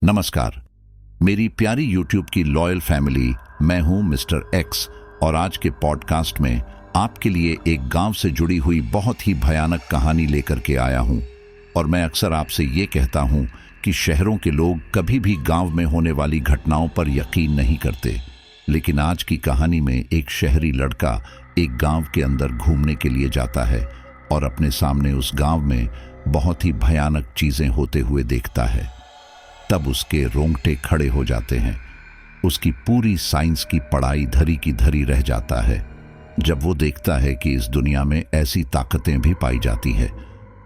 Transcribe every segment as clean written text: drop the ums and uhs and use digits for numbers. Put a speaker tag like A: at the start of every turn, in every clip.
A: नमस्कार मेरी प्यारी यूट्यूब की लॉयल फैमिली। मैं हूं मिस्टर एक्स और आज के पॉडकास्ट में आपके लिए एक गांव से जुड़ी हुई बहुत ही भयानक कहानी लेकर के आया हूं। और मैं अक्सर आपसे ये कहता हूं कि शहरों के लोग कभी भी गांव में होने वाली घटनाओं पर यकीन नहीं करते, लेकिन आज की कहानी में एक शहरी लड़का एक गांव के अंदर घूमने के लिए जाता है और अपने सामने उस गांव में बहुत ही भयानक चीजें होते हुए देखता है। तब उसके रोंगटे खड़े हो जाते हैं। उसकी पूरी साइंस की पढ़ाई धरी की धरी रह जाता है जब वो देखता है कि इस दुनिया में ऐसी ताकतें भी पाई जाती हैं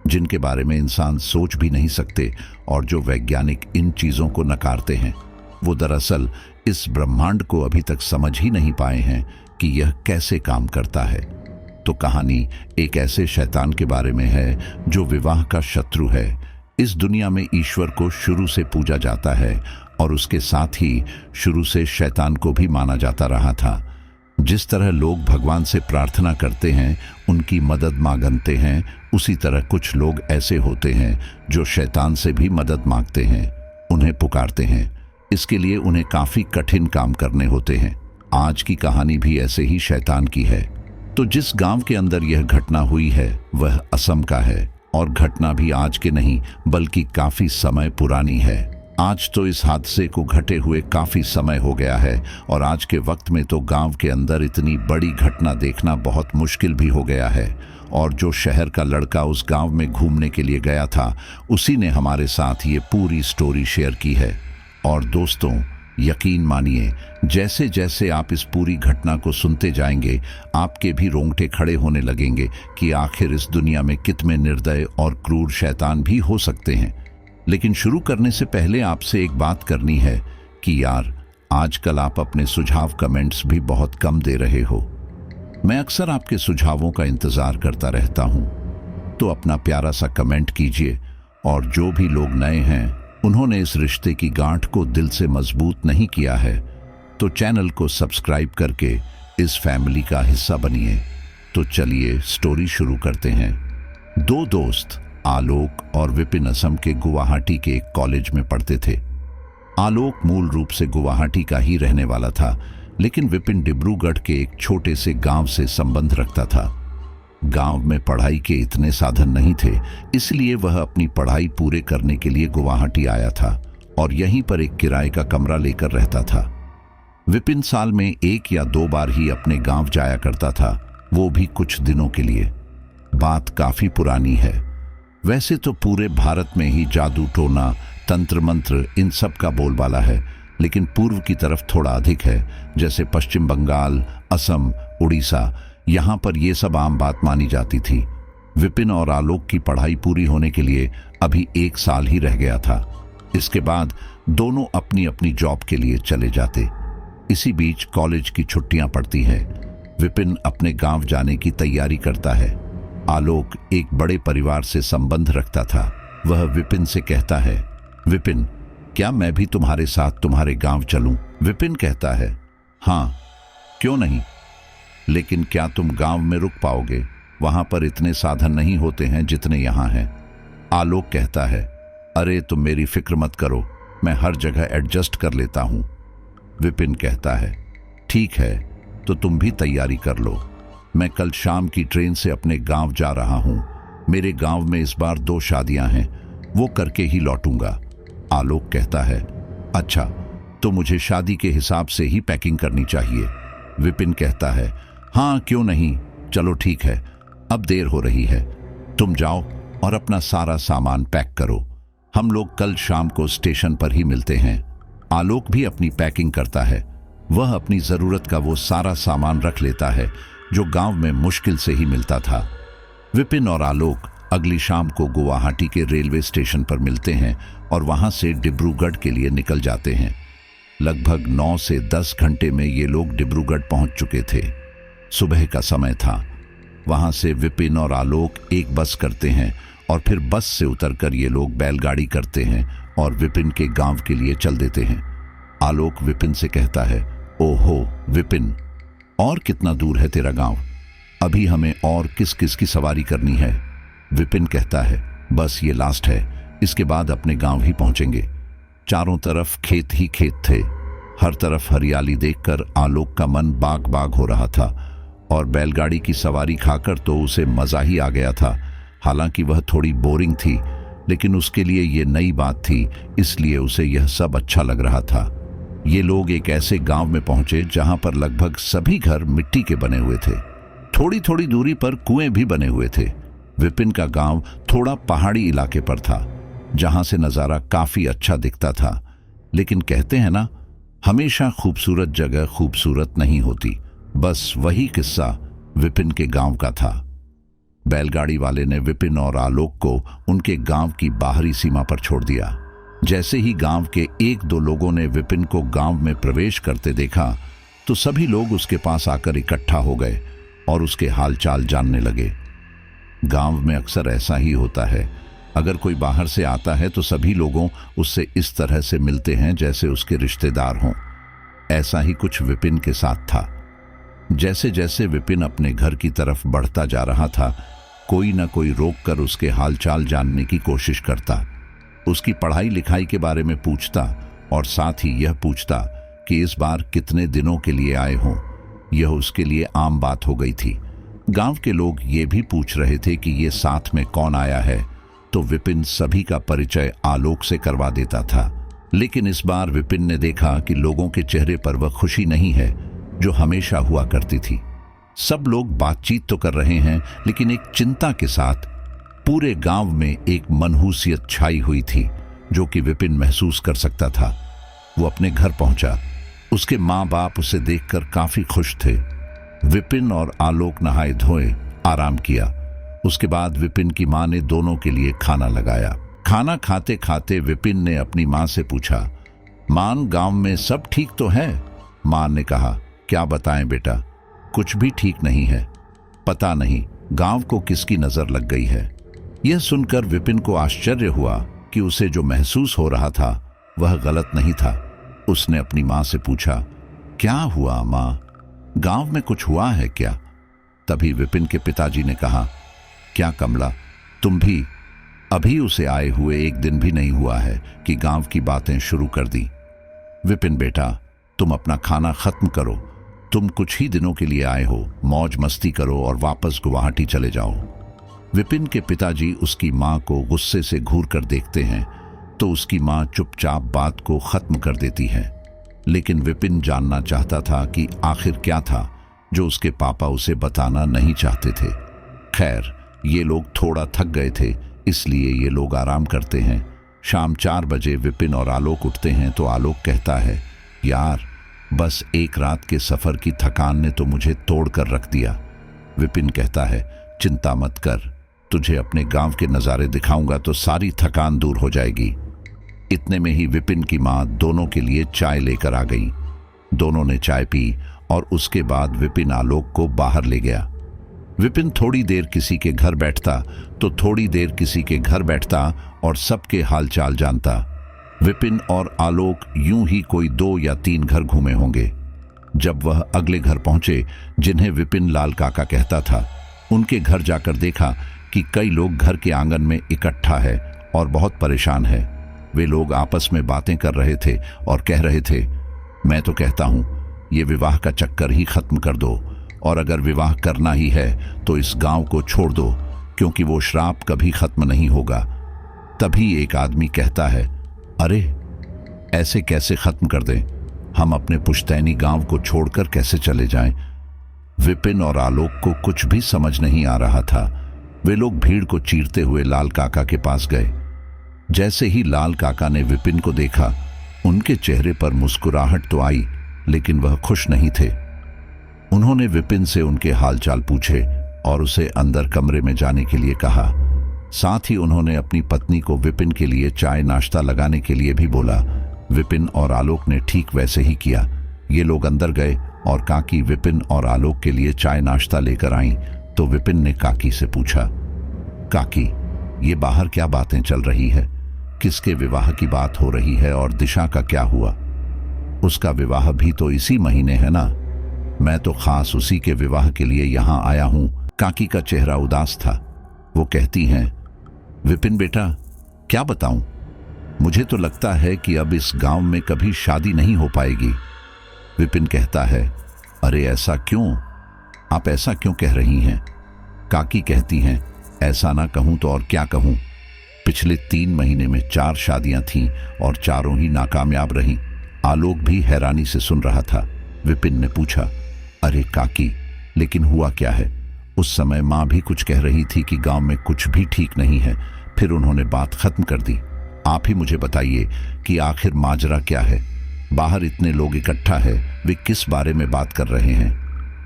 A: जिनके बारे में इंसान सोच भी नहीं सकते, और जो वैज्ञानिक इन चीज़ों को नकारते हैं वो दरअसल इस ब्रह्मांड को अभी तक समझ ही नहीं पाए हैं कि यह कैसे काम करता है। तो कहानी एक ऐसे शैतान के बारे में है जो विवाह का शत्रु है। इस दुनिया में ईश्वर को शुरू से पूजा जाता है और उसके साथ ही शुरू से शैतान को भी माना जाता रहा था। जिस तरह लोग भगवान से प्रार्थना करते हैं, उनकी मदद मांगते हैं, उसी तरह कुछ लोग ऐसे होते हैं जो शैतान से भी मदद मांगते हैं, उन्हें पुकारते हैं। इसके लिए उन्हें काफी कठिन काम करने होते हैं। आज की कहानी भी ऐसे ही शैतान की है। तो जिस गांव के अंदर यह घटना हुई है वह असम का है, और घटना भी आज के नहीं बल्कि काफी समय पुरानी है। आज तो इस हादसे को घटे हुए काफी समय हो गया है और आज के वक्त में तो गांव के अंदर इतनी बड़ी घटना देखना बहुत मुश्किल भी हो गया है। और जो शहर का लड़का उस गांव में घूमने के लिए गया था, उसी ने हमारे साथ ये पूरी स्टोरी शेयर की है। और दोस्तों, यकीन मानिए, जैसे जैसे आप इस पूरी घटना को सुनते जाएंगे, आपके भी रोंगटे खड़े होने लगेंगे कि आखिर इस दुनिया में कितने निर्दय और क्रूर शैतान भी हो सकते हैं। लेकिन शुरू करने से पहले आपसे एक बात करनी है कि यार, आजकल आप अपने सुझाव कमेंट्स भी बहुत कम दे रहे हो। मैं अक्सर आपके सुझावों का इंतजार करता रहता हूं, तो अपना प्यारा सा कमेंट कीजिए। और जो भी लोग नए हैं, उन्होंने इस रिश्ते की गांठ को दिल से मजबूत नहीं किया है, तो चैनल को सब्सक्राइब करके इस फैमिली का हिस्सा बनिए। तो चलिए स्टोरी शुरू करते हैं। दो दोस्त आलोक और विपिन असम के गुवाहाटी के एक कॉलेज में पढ़ते थे। आलोक मूल रूप से गुवाहाटी का ही रहने वाला था, लेकिन विपिन डिब्रूगढ़ के एक छोटे से गांव से संबंध रखता था। गांव में पढ़ाई के इतने साधन नहीं थे, इसलिए वह अपनी पढ़ाई पूरे करने के लिए गुवाहाटी आया था और यहीं पर एक किराए का कमरा लेकर रहता था। विपिन साल में 1 या 2 बार ही अपने गांव जाया करता था, वो भी कुछ दिनों के लिए। बात काफी पुरानी है। वैसे तो पूरे भारत में ही जादू टोना, तंत्र मंत्र, इन सब का बोलबाला है, लेकिन पूर्व की तरफ थोड़ा अधिक है, जैसे पश्चिम बंगाल, असम, उड़ीसा। यहाँ पर यह सब आम बात मानी जाती थी। विपिन और आलोक की पढ़ाई पूरी होने के लिए अभी 1 साल ही रह गया था। इसके बाद दोनों अपनी अपनी जॉब के लिए चले जाते। इसी बीच कॉलेज की छुट्टियां पड़ती हैं। विपिन अपने गांव जाने की तैयारी करता है। आलोक एक बड़े परिवार से संबंध रखता था। वह विपिन से कहता है, विपिन, क्या मैं भी तुम्हारे साथ तुम्हारे गांव चलूं? विपिन कहता है, हाँ, क्यों नहीं, लेकिन क्या तुम गांव में रुक पाओगे? वहां पर इतने साधन नहीं होते हैं जितने यहां हैं। आलोक कहता है, अरे तुम मेरी फिक्र मत करो, मैं हर जगह एडजस्ट कर लेता हूं। विपिन कहता है, ठीक है, तो तुम भी तैयारी कर लो। मैं कल शाम की ट्रेन से अपने गांव जा रहा हूं। मेरे गांव में इस बार 2 शादियां हैं, वो करके ही लौटूंगा। आलोक कहता है, अच्छा, तो मुझे शादी के हिसाब से ही पैकिंग करनी चाहिए। विपिन कहता है, हाँ, क्यों नहीं, चलो ठीक है, अब देर हो रही है, तुम जाओ और अपना सारा सामान पैक करो। हम लोग कल शाम को स्टेशन पर ही मिलते हैं। आलोक भी अपनी पैकिंग करता है। वह अपनी जरूरत का वो सारा सामान रख लेता है जो गांव में मुश्किल से ही मिलता था। विपिन और आलोक अगली शाम को गुवाहाटी के रेलवे स्टेशन पर मिलते हैं और वहां से डिब्रूगढ़ के लिए निकल जाते हैं। लगभग 9 से 10 घंटे में ये लोग डिब्रूगढ़ पहुंच चुके थे। सुबह का समय था। वहां से विपिन और आलोक एक बस करते हैं और फिर बस से उतरकर ये लोग बैलगाड़ी करते हैं और विपिन के गांव के लिए चल देते हैं। आलोक विपिन से कहता है, ओहो विपिन, और कितना दूर है तेरा गांव? अभी हमें और किस किस की सवारी करनी है? विपिन कहता है, बस ये लास्ट है, इसके बाद अपने गांव ही पहुंचेंगे। चारों तरफ खेत ही खेत थे। हर तरफ हरियाली देखकर आलोक का मन बाग बाग हो रहा था और बैलगाड़ी की सवारी खाकर तो उसे मजा ही आ गया था। हालांकि वह थोड़ी बोरिंग थी, लेकिन उसके लिए यह नई बात थी, इसलिए उसे यह सब अच्छा लग रहा था। ये लोग एक ऐसे गांव में पहुंचे जहां पर लगभग सभी घर मिट्टी के बने हुए थे। थोड़ी थोड़ी दूरी पर कुएं भी बने हुए थे। विपिन का गांव थोड़ा पहाड़ी इलाके पर था, जहां से नजारा काफी अच्छा दिखता था। लेकिन कहते हैं ना, हमेशा खूबसूरत जगह खूबसूरत नहीं होती। बस वही किस्सा विपिन के गांव का था। बैलगाड़ी वाले ने विपिन और आलोक को उनके गांव की बाहरी सीमा पर छोड़ दिया। जैसे ही गांव के एक दो लोगों ने विपिन को गांव में प्रवेश करते देखा तो सभी लोग उसके पास आकर इकट्ठा हो गए और उसके हालचाल जानने लगे। गांव में अक्सर ऐसा ही होता है, अगर कोई बाहर से आता है तो सभी लोगों उससे इस तरह से मिलते हैं जैसे उसके रिश्तेदार हों। ऐसा ही कुछ विपिन के साथ था। जैसे जैसे विपिन अपने घर की तरफ बढ़ता जा रहा था, कोई न कोई रोककर उसके हालचाल जानने की कोशिश करता, उसकी पढ़ाई लिखाई के बारे में पूछता और साथ ही यह पूछता कि इस बार कितने दिनों के लिए आए हों। यह उसके लिए आम बात हो गई थी। गांव के लोग ये भी पूछ रहे थे कि ये साथ में कौन आया है, तो विपिन सभी का परिचय आलोक से करवा देता था। लेकिन इस बार विपिन ने देखा कि लोगों के चेहरे पर वह खुशी नहीं है जो हमेशा हुआ करती थी। सब लोग बातचीत तो कर रहे हैं, लेकिन एक चिंता के साथ पूरे गांव में एक मनहूसियत छाई हुई थी, जो कि विपिन महसूस कर सकता था। वो अपने घर पहुंचा। उसके माँ बाप उसे देखकर काफी खुश थे। विपिन और आलोक नहाए धोए आराम किया। उसके बाद विपिन की माँ ने दोनों के लिए खाना लगाया। खाना खाते खाते विपिन ने अपनी माँ से पूछा, मां, गांव में सब ठीक तो है? माँ ने कहा, क्या बताएं बेटा, कुछ भी ठीक नहीं है। पता नहीं गांव को किसकी नजर लग गई है। यह सुनकर विपिन को आश्चर्य हुआ कि उसे जो महसूस हो रहा था वह गलत नहीं था। उसने अपनी माँ से पूछा, क्या हुआ माँ, गांव में कुछ हुआ है क्या? तभी विपिन के पिताजी ने कहा, क्या कमला, तुम भी अभी उसे आए हुए एक दिन भी नहीं हुआ है कि गांव की बातें शुरू कर दी। विपिन बेटा, तुम अपना खाना खत्म करो। तुम कुछ ही दिनों के लिए आए हो, मौज मस्ती करो और वापस गुवाहाटी चले जाओ। विपिन के पिताजी उसकी माँ को गुस्से से घूर कर देखते हैं तो उसकी माँ चुपचाप बात को खत्म कर देती है। लेकिन विपिन जानना चाहता था कि आखिर क्या था जो उसके पापा उसे बताना नहीं चाहते थे। खैर, ये लोग थोड़ा थक गए थे, इसलिए ये लोग आराम करते हैं। शाम 4 बजे विपिन और आलोक उठते हैं तो आलोक कहता है, यार, बस एक रात के सफर की थकान ने तो मुझे तोड़ कर रख दिया। विपिन कहता है, चिंता मत कर, तुझे अपने गांव के नज़ारे दिखाऊंगा तो सारी थकान दूर हो जाएगी। इतने में ही विपिन की माँ दोनों के लिए चाय लेकर आ गई। दोनों ने चाय पी और उसके बाद विपिन आलोक को बाहर ले गया। विपिन थोड़ी देर किसी के घर बैठता तो थोड़ी देर किसी के घर बैठता और सबके हालचाल जानता। विपिन और आलोक यूं ही कोई 2 या 3 घर घूमे होंगे। जब वह अगले घर पहुंचे जिन्हें विपिन लाल काका कहता था, उनके घर जाकर देखा कि कई लोग घर के आंगन में इकट्ठा है और बहुत परेशान है। वे लोग आपस में बातें कर रहे थे और कह रहे थे, मैं तो कहता हूं ये विवाह का चक्कर ही खत्म कर दो, और अगर विवाह करना ही है तो इस गांव को छोड़ दो, क्योंकि वो श्राप कभी खत्म नहीं होगा। तभी एक आदमी कहता है, अरे ऐसे कैसे खत्म कर दें, हम अपने पुश्तैनी गांव को छोड़कर कैसे चले जाएं? विपिन और आलोक को कुछ भी समझ नहीं आ रहा था। वे लोग भीड़ को चीरते हुए लाल काका के पास गए। जैसे ही लाल काका ने विपिन को देखा, उनके चेहरे पर मुस्कुराहट तो आई, लेकिन वह खुश नहीं थे। उन्होंने विपिन से उनके हालचाल पूछे और उसे अंदर कमरे में जाने के लिए कहा। साथ ही उन्होंने अपनी पत्नी को विपिन के लिए चाय नाश्ता लगाने के लिए भी बोला। विपिन और आलोक ने ठीक वैसे ही किया। ये लोग अंदर गए और काकी विपिन और आलोक के लिए चाय नाश्ता लेकर आईं तो विपिन ने काकी से पूछा, काकी, ये बाहर क्या बातें चल रही है? किसके विवाह की बात हो रही है और दिशा का क्या हुआ? उसका विवाह भी तो इसी महीने है ना। मैं तो खास उसी के विवाह के लिए यहां आया हूं। काकी का चेहरा उदास था। वो कहती हैं, विपिन बेटा, क्या बताऊं, मुझे तो लगता है कि अब इस गांव में कभी शादी नहीं हो पाएगी। विपिन कहता है, अरे ऐसा क्यों? आप ऐसा क्यों कह रही हैं? काकी कहती हैं, ऐसा ना कहूं तो और क्या कहूं। पिछले 3 महीने में 4 शादियां थीं और चारों ही नाकामयाब रहीं। आलोक भी हैरानी से सुन रहा था। विपिन ने पूछा, अरे काकी, लेकिन हुआ क्या है? उस समय माँ भी कुछ कह रही थी कि गांव में कुछ भी ठीक नहीं है, फिर उन्होंने बात खत्म कर दी। आप ही मुझे बताइए कि आखिर माजरा क्या है? बाहर इतने लोग इकट्ठा है, वे किस बारे में बात कर रहे हैं?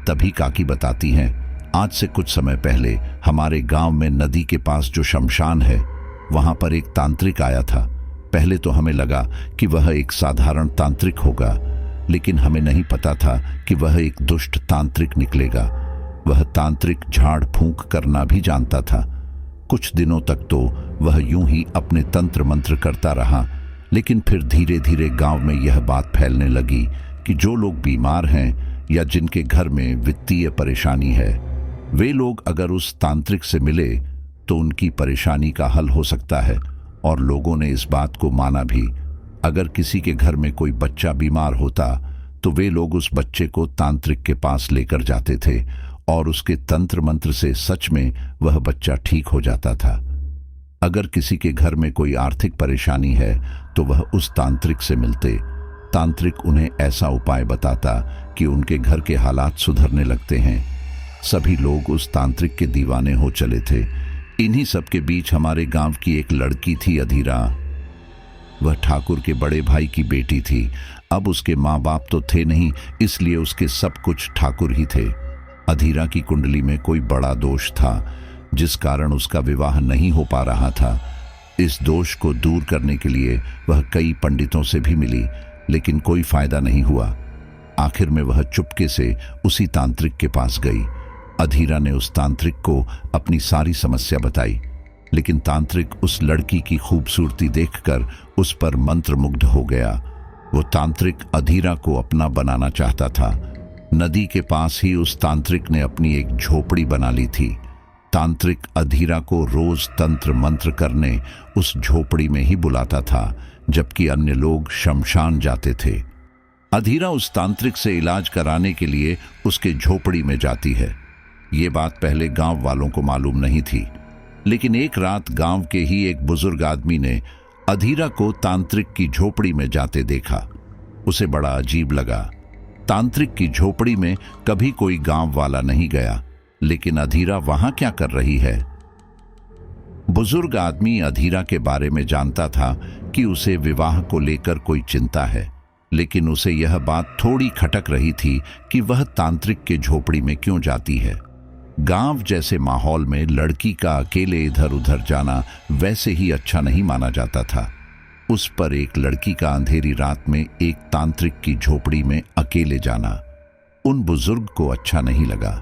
A: तभी काकी बताती हैं, आज से कुछ समय पहले हमारे गांव में नदी के पास जो शमशान है, वहां पर एक तांत्रिक आया था। पहले तो हमें लगा कि वह एक साधारण तांत्रिक होगा, लेकिन हमें नहीं पता था कि वह एक दुष्ट तांत्रिक निकलेगा। वह तांत्रिक झाड़ फूंक करना भी जानता था। कुछ दिनों तक तो वह यूं ही अपने तंत्र मंत्र करता रहा, लेकिन फिर धीरे धीरे गांव में यह बात फैलने लगी कि जो लोग बीमार हैं या जिनके घर में वित्तीय परेशानी है, वे लोग अगर उस तांत्रिक से मिले तो उनकी परेशानी का हल हो सकता है। और लोगों ने इस बात को माना भी। अगर किसी के घर में कोई बच्चा बीमार होता तो वे लोग उस बच्चे को तांत्रिक के पास लेकर जाते थे और उसके तंत्र मंत्र से सच में वह बच्चा ठीक हो जाता था। अगर किसी के घर में कोई आर्थिक परेशानी है तो वह उस तांत्रिक से मिलते। तांत्रिक उन्हें ऐसा उपाय बताता कि उनके घर के हालात सुधरने लगते हैं। सभी लोग उस तांत्रिक के दीवाने हो चले थे। इन्हीं सब के बीच हमारे गांव की एक लड़की थी, अधीरा। वह ठाकुर के बड़े भाई की बेटी थी। अब उसके माँ बाप तो थे नहीं, इसलिए उसके सब कुछ ठाकुर ही थे। अधीरा की कुंडली में कोई बड़ा दोष था, जिस कारण उसका विवाह नहीं हो पा रहा था। इस दोष को दूर करने के लिए वह कई पंडितों से भी मिली, लेकिन कोई फायदा नहीं हुआ। आखिर में वह चुपके से उसी तांत्रिक के पास गई। अधीरा ने उस तांत्रिक को अपनी सारी समस्या बताई, लेकिन तांत्रिक उस लड़की की खूबसूरती देखकर उस पर मंत्रमुग्ध हो गया। वो तांत्रिक अधीरा को अपना बनाना चाहता था। नदी के पास ही उस तांत्रिक ने अपनी एक झोपड़ी बना ली थी। तांत्रिक अधीरा को रोज तंत्र मंत्र करने उस झोपड़ी में ही बुलाता था, जबकि अन्य लोग शमशान जाते थे। अधीरा उस तांत्रिक से इलाज कराने के लिए उसके झोपड़ी में जाती है। ये बात पहले गांव वालों को मालूम नहीं थी, लेकिन एक रात गांव के ही एक बुजुर्ग आदमी ने अधीरा को तांत्रिक की झोपड़ी में जाते देखा। उसे बड़ा अजीब लगा। तांत्रिक की झोपड़ी में कभी कोई गांव वाला नहीं गया, लेकिन अधीरा वहां क्या कर रही है? बुजुर्ग आदमी अधीरा के बारे में जानता था कि उसे विवाह को लेकर कोई चिंता है, लेकिन उसे यह बात थोड़ी खटक रही थी कि वह तांत्रिक के झोपड़ी में क्यों जाती है। गांव जैसे माहौल में लड़की का अकेले इधर उधर जाना वैसे ही अच्छा नहीं माना जाता था। उस पर एक लड़की का अंधेरी रात में एक तांत्रिक की झोपड़ी में अकेले जाना उन बुजुर्ग को अच्छा नहीं लगा।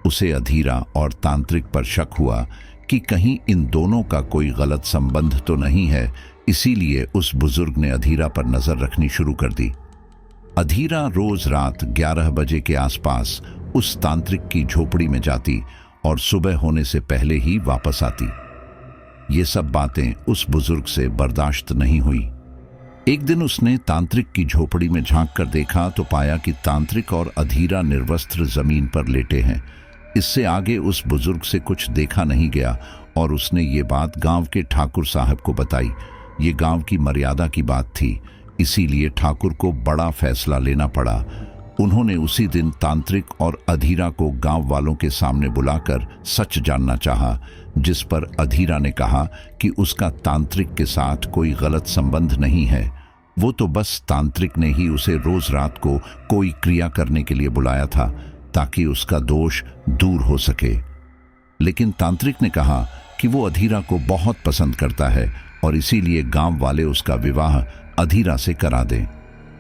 A: उसे अधीरा और तांत्रिक पर शक हुआ कि कहीं इन दोनों का कोई गलत संबंध तो नहीं है, इसीलिए उस बुजुर्ग ने अधीरा पर नजर रखनी शुरू कर दी। अधीरा रोज रात 11 बजे के आसपास उस तांत्रिक की झोपड़ी में जाती और सुबह होने से पहले ही वापस आती। ये सब बातें उस बुजुर्ग से बर्दाश्त नहीं हुई। एक दिन उसने तांत्रिक की झोपड़ी में झांक कर देखा तो पाया कि तांत्रिक और अधीरा निर्वस्त्र जमीन पर लेटे हैं। इससे आगे उस बुजुर्ग से कुछ देखा नहीं गया और उसने ये बात गांव के ठाकुर साहब को बताई। ये गांव की मर्यादा की बात थी, इसीलिए ठाकुर को बड़ा फैसला लेना पड़ा। उन्होंने उसी दिन तांत्रिक और अधीरा को गांव वालों के सामने बुलाकर सच जानना चाहा, जिस पर अधीरा ने कहा कि उसका तांत्रिक के साथ कोई गलत संबंध नहीं है। वो तो बस तांत्रिक ने ही उसे रोज रात को कोई क्रिया करने के लिए बुलाया था ताकि उसका दोष दूर हो सके। लेकिन तांत्रिक ने कहा कि वो अधीरा को बहुत पसंद करता है और इसीलिए गांव वाले उसका विवाह अधीरा से करा दें।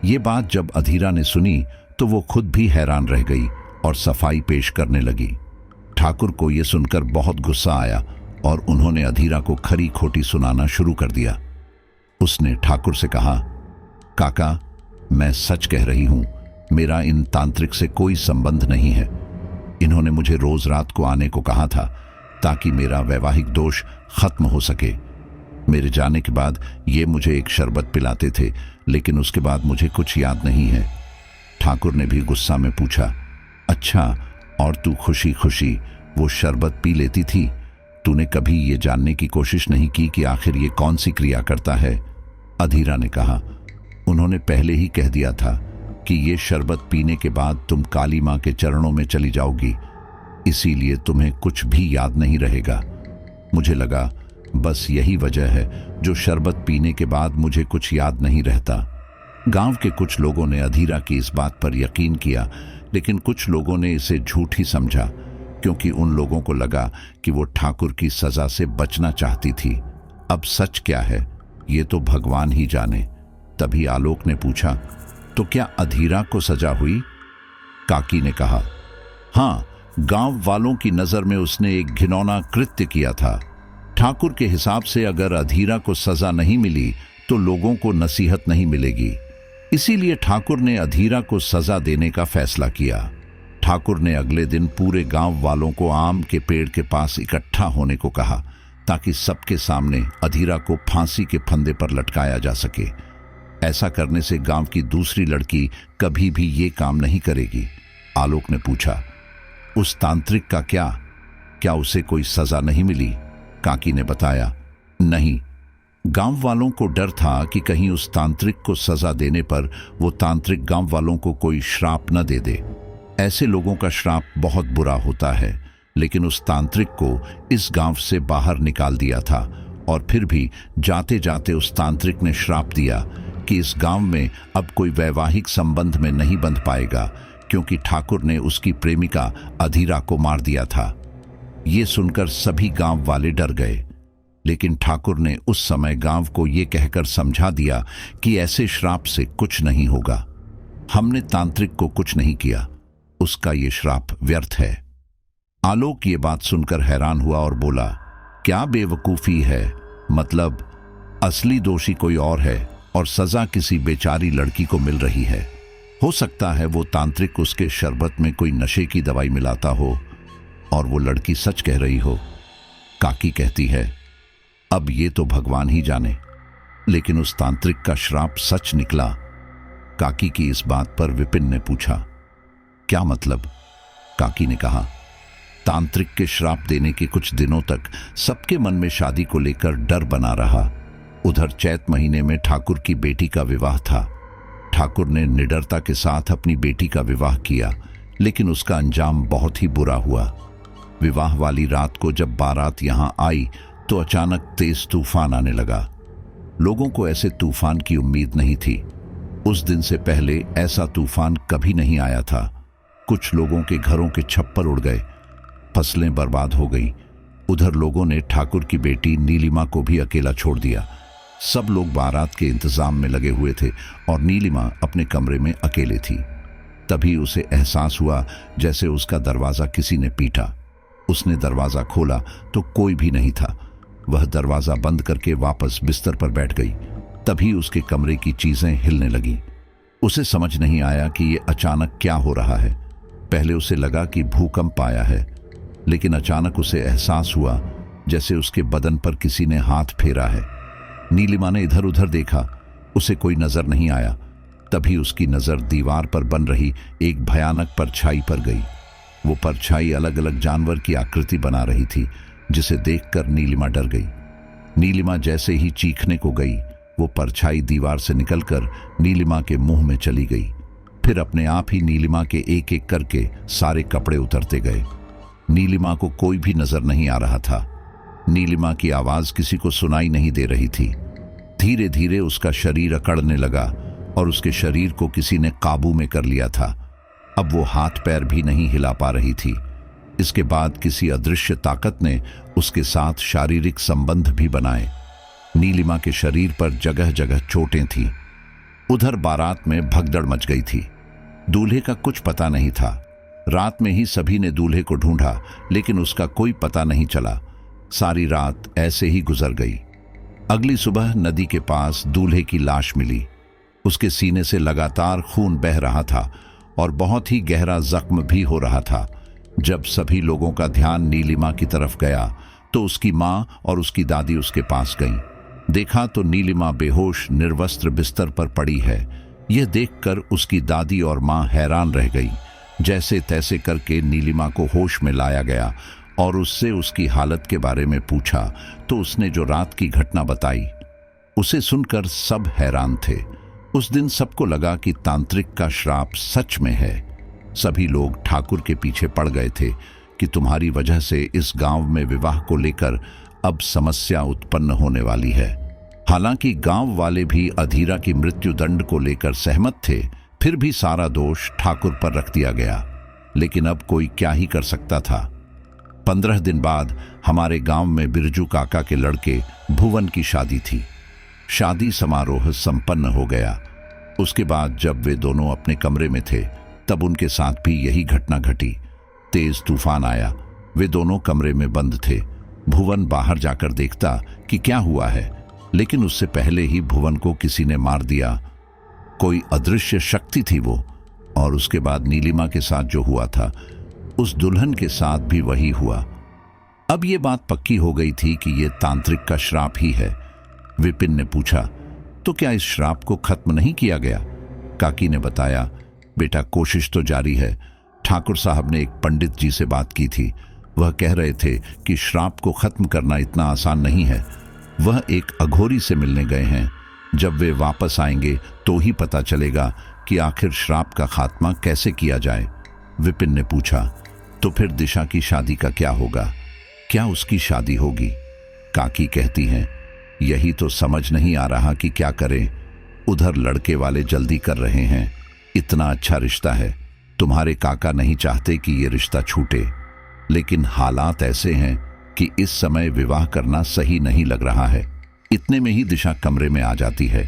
A: ये बात जब अधीरा ने सुनी तो वो खुद भी हैरान रह गई और सफाई पेश करने लगी। ठाकुर को यह सुनकर बहुत गुस्सा आया और उन्होंने अधीरा को खरी खोटी सुनाना शुरू कर दिया। उसने ठाकुर से कहा, काका, मैं सच कह रही हूं, मेरा इन तांत्रिक से कोई संबंध नहीं है। इन्होंने मुझे रोज रात को आने को कहा था ताकि मेरा वैवाहिक दोष खत्म हो सके। मेरे जाने के बाद ये मुझे एक शरबत पिलाते थे, लेकिन उसके बाद मुझे कुछ याद नहीं है। ठाकुर ने भी गुस्सा में पूछा, अच्छा, और तू खुशी खुशी वो शरबत पी लेती थी? तूने कभी ये जानने की कोशिश नहीं की कि आखिर ये कौन सी क्रिया करता है? अधीरा ने कहा, उन्होंने पहले ही कह दिया था कि ये शरबत पीने के बाद तुम काली माँ के चरणों में चली जाओगी, इसीलिए तुम्हें कुछ भी याद नहीं रहेगा। मुझे लगा बस यही वजह है जो शरबत पीने के बाद मुझे कुछ याद नहीं रहता। गांव के कुछ लोगों ने अधीरा की इस बात पर यकीन किया, लेकिन कुछ लोगों ने इसे झूठ ही समझा, क्योंकि उन लोगों को लगा कि वो ठाकुर की सजा से बचना चाहती थी। अब सच क्या है ये तो भगवान ही जाने। तभी आलोक ने पूछा, तो क्या अधीरा को सजा हुई? काकी ने कहा, हाँ, गांव वालों की नजर में उसने एक घिनौना कृत्य किया था। ठाकुर के हिसाब से अगर अधीरा को सजा नहीं मिली तो लोगों को नसीहत नहीं मिलेगी, इसीलिए ठाकुर ने अधीरा को सजा देने का फैसला किया। ठाकुर ने अगले दिन पूरे गांव वालों को आम के पेड़ के पास इकट्ठा होने को कहा, ताकि सबके सामने अधीरा को फांसी के फंदे पर लटकाया जा सके। ऐसा करने से गांव की दूसरी लड़की कभी भी ये काम नहीं करेगी। आलोक ने पूछा, उस तांत्रिक का क्या उसे कोई सजा नहीं मिली? काकी ने बताया, नहीं, गांव वालों को डर था कि कहीं उस तांत्रिक को सजा देने पर वो तांत्रिक गांव वालों को कोई श्राप न दे दे। ऐसे लोगों का श्राप बहुत बुरा होता है, लेकिन उस तांत्रिक को इस गांव से बाहर निकाल दिया था, और फिर भी जाते जाते उस तांत्रिक ने श्राप दिया कि इस गांव में अब कोई वैवाहिक संबंध में नहीं बंध पाएगा, क्योंकि ठाकुर ने उसकी प्रेमिका अधीरा को मार दिया था। ये सुनकर सभी गांव वाले डर गए, लेकिन ठाकुर ने उस समय गांव को ये कहकर समझा दिया कि ऐसे श्राप से कुछ नहीं होगा। हमने तांत्रिक को कुछ नहीं किया, उसका ये श्राप व्यर्थ है। आलोक ये बात सुनकर हैरान हुआ और बोला, क्या बेवकूफी है, मतलब असली दोषी कोई और है और सजा किसी बेचारी लड़की को मिल रही है। हो सकता है वो तांत्रिक उसके शरबत में कोई नशे की दवाई मिलाता हो और वो लड़की सच कह रही हो। काकी कहती है, अब ये तो भगवान ही जाने, लेकिन उस तांत्रिक का श्राप सच निकला। काकी की इस बात पर विपिन ने पूछा, क्या मतलब? काकी ने कहा, तांत्रिक के श्राप देने के कुछ दिनों तक सबके मन में शादी को लेकर डर बना रहा। उधर चैत महीने में ठाकुर की बेटी का विवाह था। ठाकुर ने निडरता के साथ अपनी बेटी का विवाह किया, लेकिन उसका अंजाम बहुत ही बुरा हुआ। विवाह वाली रात को जब बारात यहां आई तो अचानक तेज तूफान आने लगा। लोगों को ऐसे तूफान की उम्मीद नहीं थी। उस दिन से पहले ऐसा तूफान कभी नहीं आया था। कुछ लोगों के घरों के छप्पर उड़ गए, फसलें बर्बाद हो गईं। उधर लोगों ने ठाकुर की बेटी नीलिमा को भी अकेला छोड़ दिया। सब लोग बारात के इंतजाम में लगे हुए थे और नीलिमा अपने कमरे में अकेले थी। तभी उसे एहसास हुआ जैसे उसका दरवाजा किसी ने पीटा। उसने दरवाजा खोला तो कोई भी नहीं था। वह दरवाजा बंद करके वापस बिस्तर पर बैठ गई। तभी उसके कमरे की चीजें हिलने लगीं। उसे समझ नहीं आया कि ये अचानक क्या हो रहा है। पहले उसे लगा कि भूकंप आया है, लेकिन अचानक उसे एहसास हुआ जैसे उसके बदन पर किसी ने हाथ फेरा है। नीलिमा ने इधर उधर देखा, उसे कोई नजर नहीं आया। तभी उसकी नजर दीवार पर बन रही एक भयानक परछाई पर गई। वो परछाई अलग अलग जानवर की आकृति बना रही थी, जिसे देखकर नीलिमा डर गई। नीलिमा जैसे ही चीखने को गई, वो परछाई दीवार से निकलकर नीलिमा के मुंह में चली गई। फिर अपने आप ही नीलिमा के एक एक करके सारे कपड़े उतरते गए। नीलिमा को कोई भी नजर नहीं आ रहा था। नीलिमा की आवाज किसी को सुनाई नहीं दे रही थी। धीरे धीरे उसका शरीर अकड़ने लगा और उसके शरीर को किसी ने काबू में कर लिया था। अब वो हाथ पैर भी नहीं हिला पा रही थी। इसके बाद किसी अदृश्य ताकत ने उसके साथ शारीरिक संबंध भी बनाए। नीलिमा के शरीर पर जगह जगह चोटें थीं। उधर बारात में भगदड़ मच गई थी। दूल्हे का कुछ पता नहीं था। रात में ही सभी ने दूल्हे को ढूंढा, लेकिन उसका कोई पता नहीं चला। सारी रात ऐसे ही गुजर गई। अगली सुबह नदी के पास दूल्हे की लाश मिली। उसके सीने से लगातार खून बह रहा था और बहुत ही गहरा जख्म भी हो रहा था। जब सभी लोगों का ध्यान नीलिमा की तरफ गया तो उसकी माँ और उसकी दादी उसके पास गईं। देखा तो नीलिमा बेहोश निर्वस्त्र बिस्तर पर पड़ी है। यह देखकर उसकी दादी और मां हैरान रह गई। जैसे तैसे करके नीलिमा को होश में लाया गया और उससे उसकी हालत के बारे में पूछा तो उसने जो रात की घटना बताई उसे सुनकर सब हैरान थे। उस दिन सबको लगा कि तांत्रिक का श्राप सच में है। सभी लोग ठाकुर के पीछे पड़ गए थे कि तुम्हारी वजह से इस गांव में विवाह को लेकर अब समस्या उत्पन्न होने वाली है। हालांकि गांव वाले भी अधीरा की मृत्यु दंड को लेकर सहमत थे, फिर भी सारा दोष ठाकुर पर रख दिया गया। लेकिन अब कोई क्या ही कर सकता था। 15 दिन बाद हमारे गांव में बिरजू काका के लड़के भुवन की शादी थी। शादी समारोह संपन्न हो गया। उसके बाद जब वे दोनों अपने कमरे में थे तब उनके साथ भी यही घटना घटी। तेज तूफान आया। वे दोनों कमरे में बंद थे। भुवन बाहर जाकर देखता कि क्या हुआ है, लेकिन उससे पहले ही भुवन को किसी ने मार दिया। कोई अदृश्य शक्ति थी वो। और उसके बाद नीलिमा के साथ जो हुआ था उस दुल्हन के साथ भी वही हुआ। अब ये बात पक्की हो गई थी कि ये तांत्रिक का श्राप ही है। विपिन ने पूछा, तो क्या इस श्राप को खत्म नहीं किया गया? काकी ने बताया, बेटा कोशिश तो जारी है। ठाकुर साहब ने एक पंडित जी से बात की थी। वह कह रहे थे कि श्राप को खत्म करना इतना आसान नहीं है। वह एक अघोरी से मिलने गए हैं। जब वे वापस आएंगे तो ही पता चलेगा कि आखिर श्राप का खात्मा कैसे किया जाए। विपिन ने पूछा, तो फिर दिशा की शादी का क्या होगा? क्या उसकी शादी होगी? काकी कहती हैं, यही तो समझ नहीं आ रहा कि क्या करें। उधर लड़के वाले जल्दी कर रहे हैं। इतना अच्छा रिश्ता है। तुम्हारे काका नहीं चाहते कि ये रिश्ता छूटे, लेकिन हालात ऐसे हैं कि इस समय विवाह करना सही नहीं लग रहा है। इतने में ही दिशा कमरे में आ जाती है।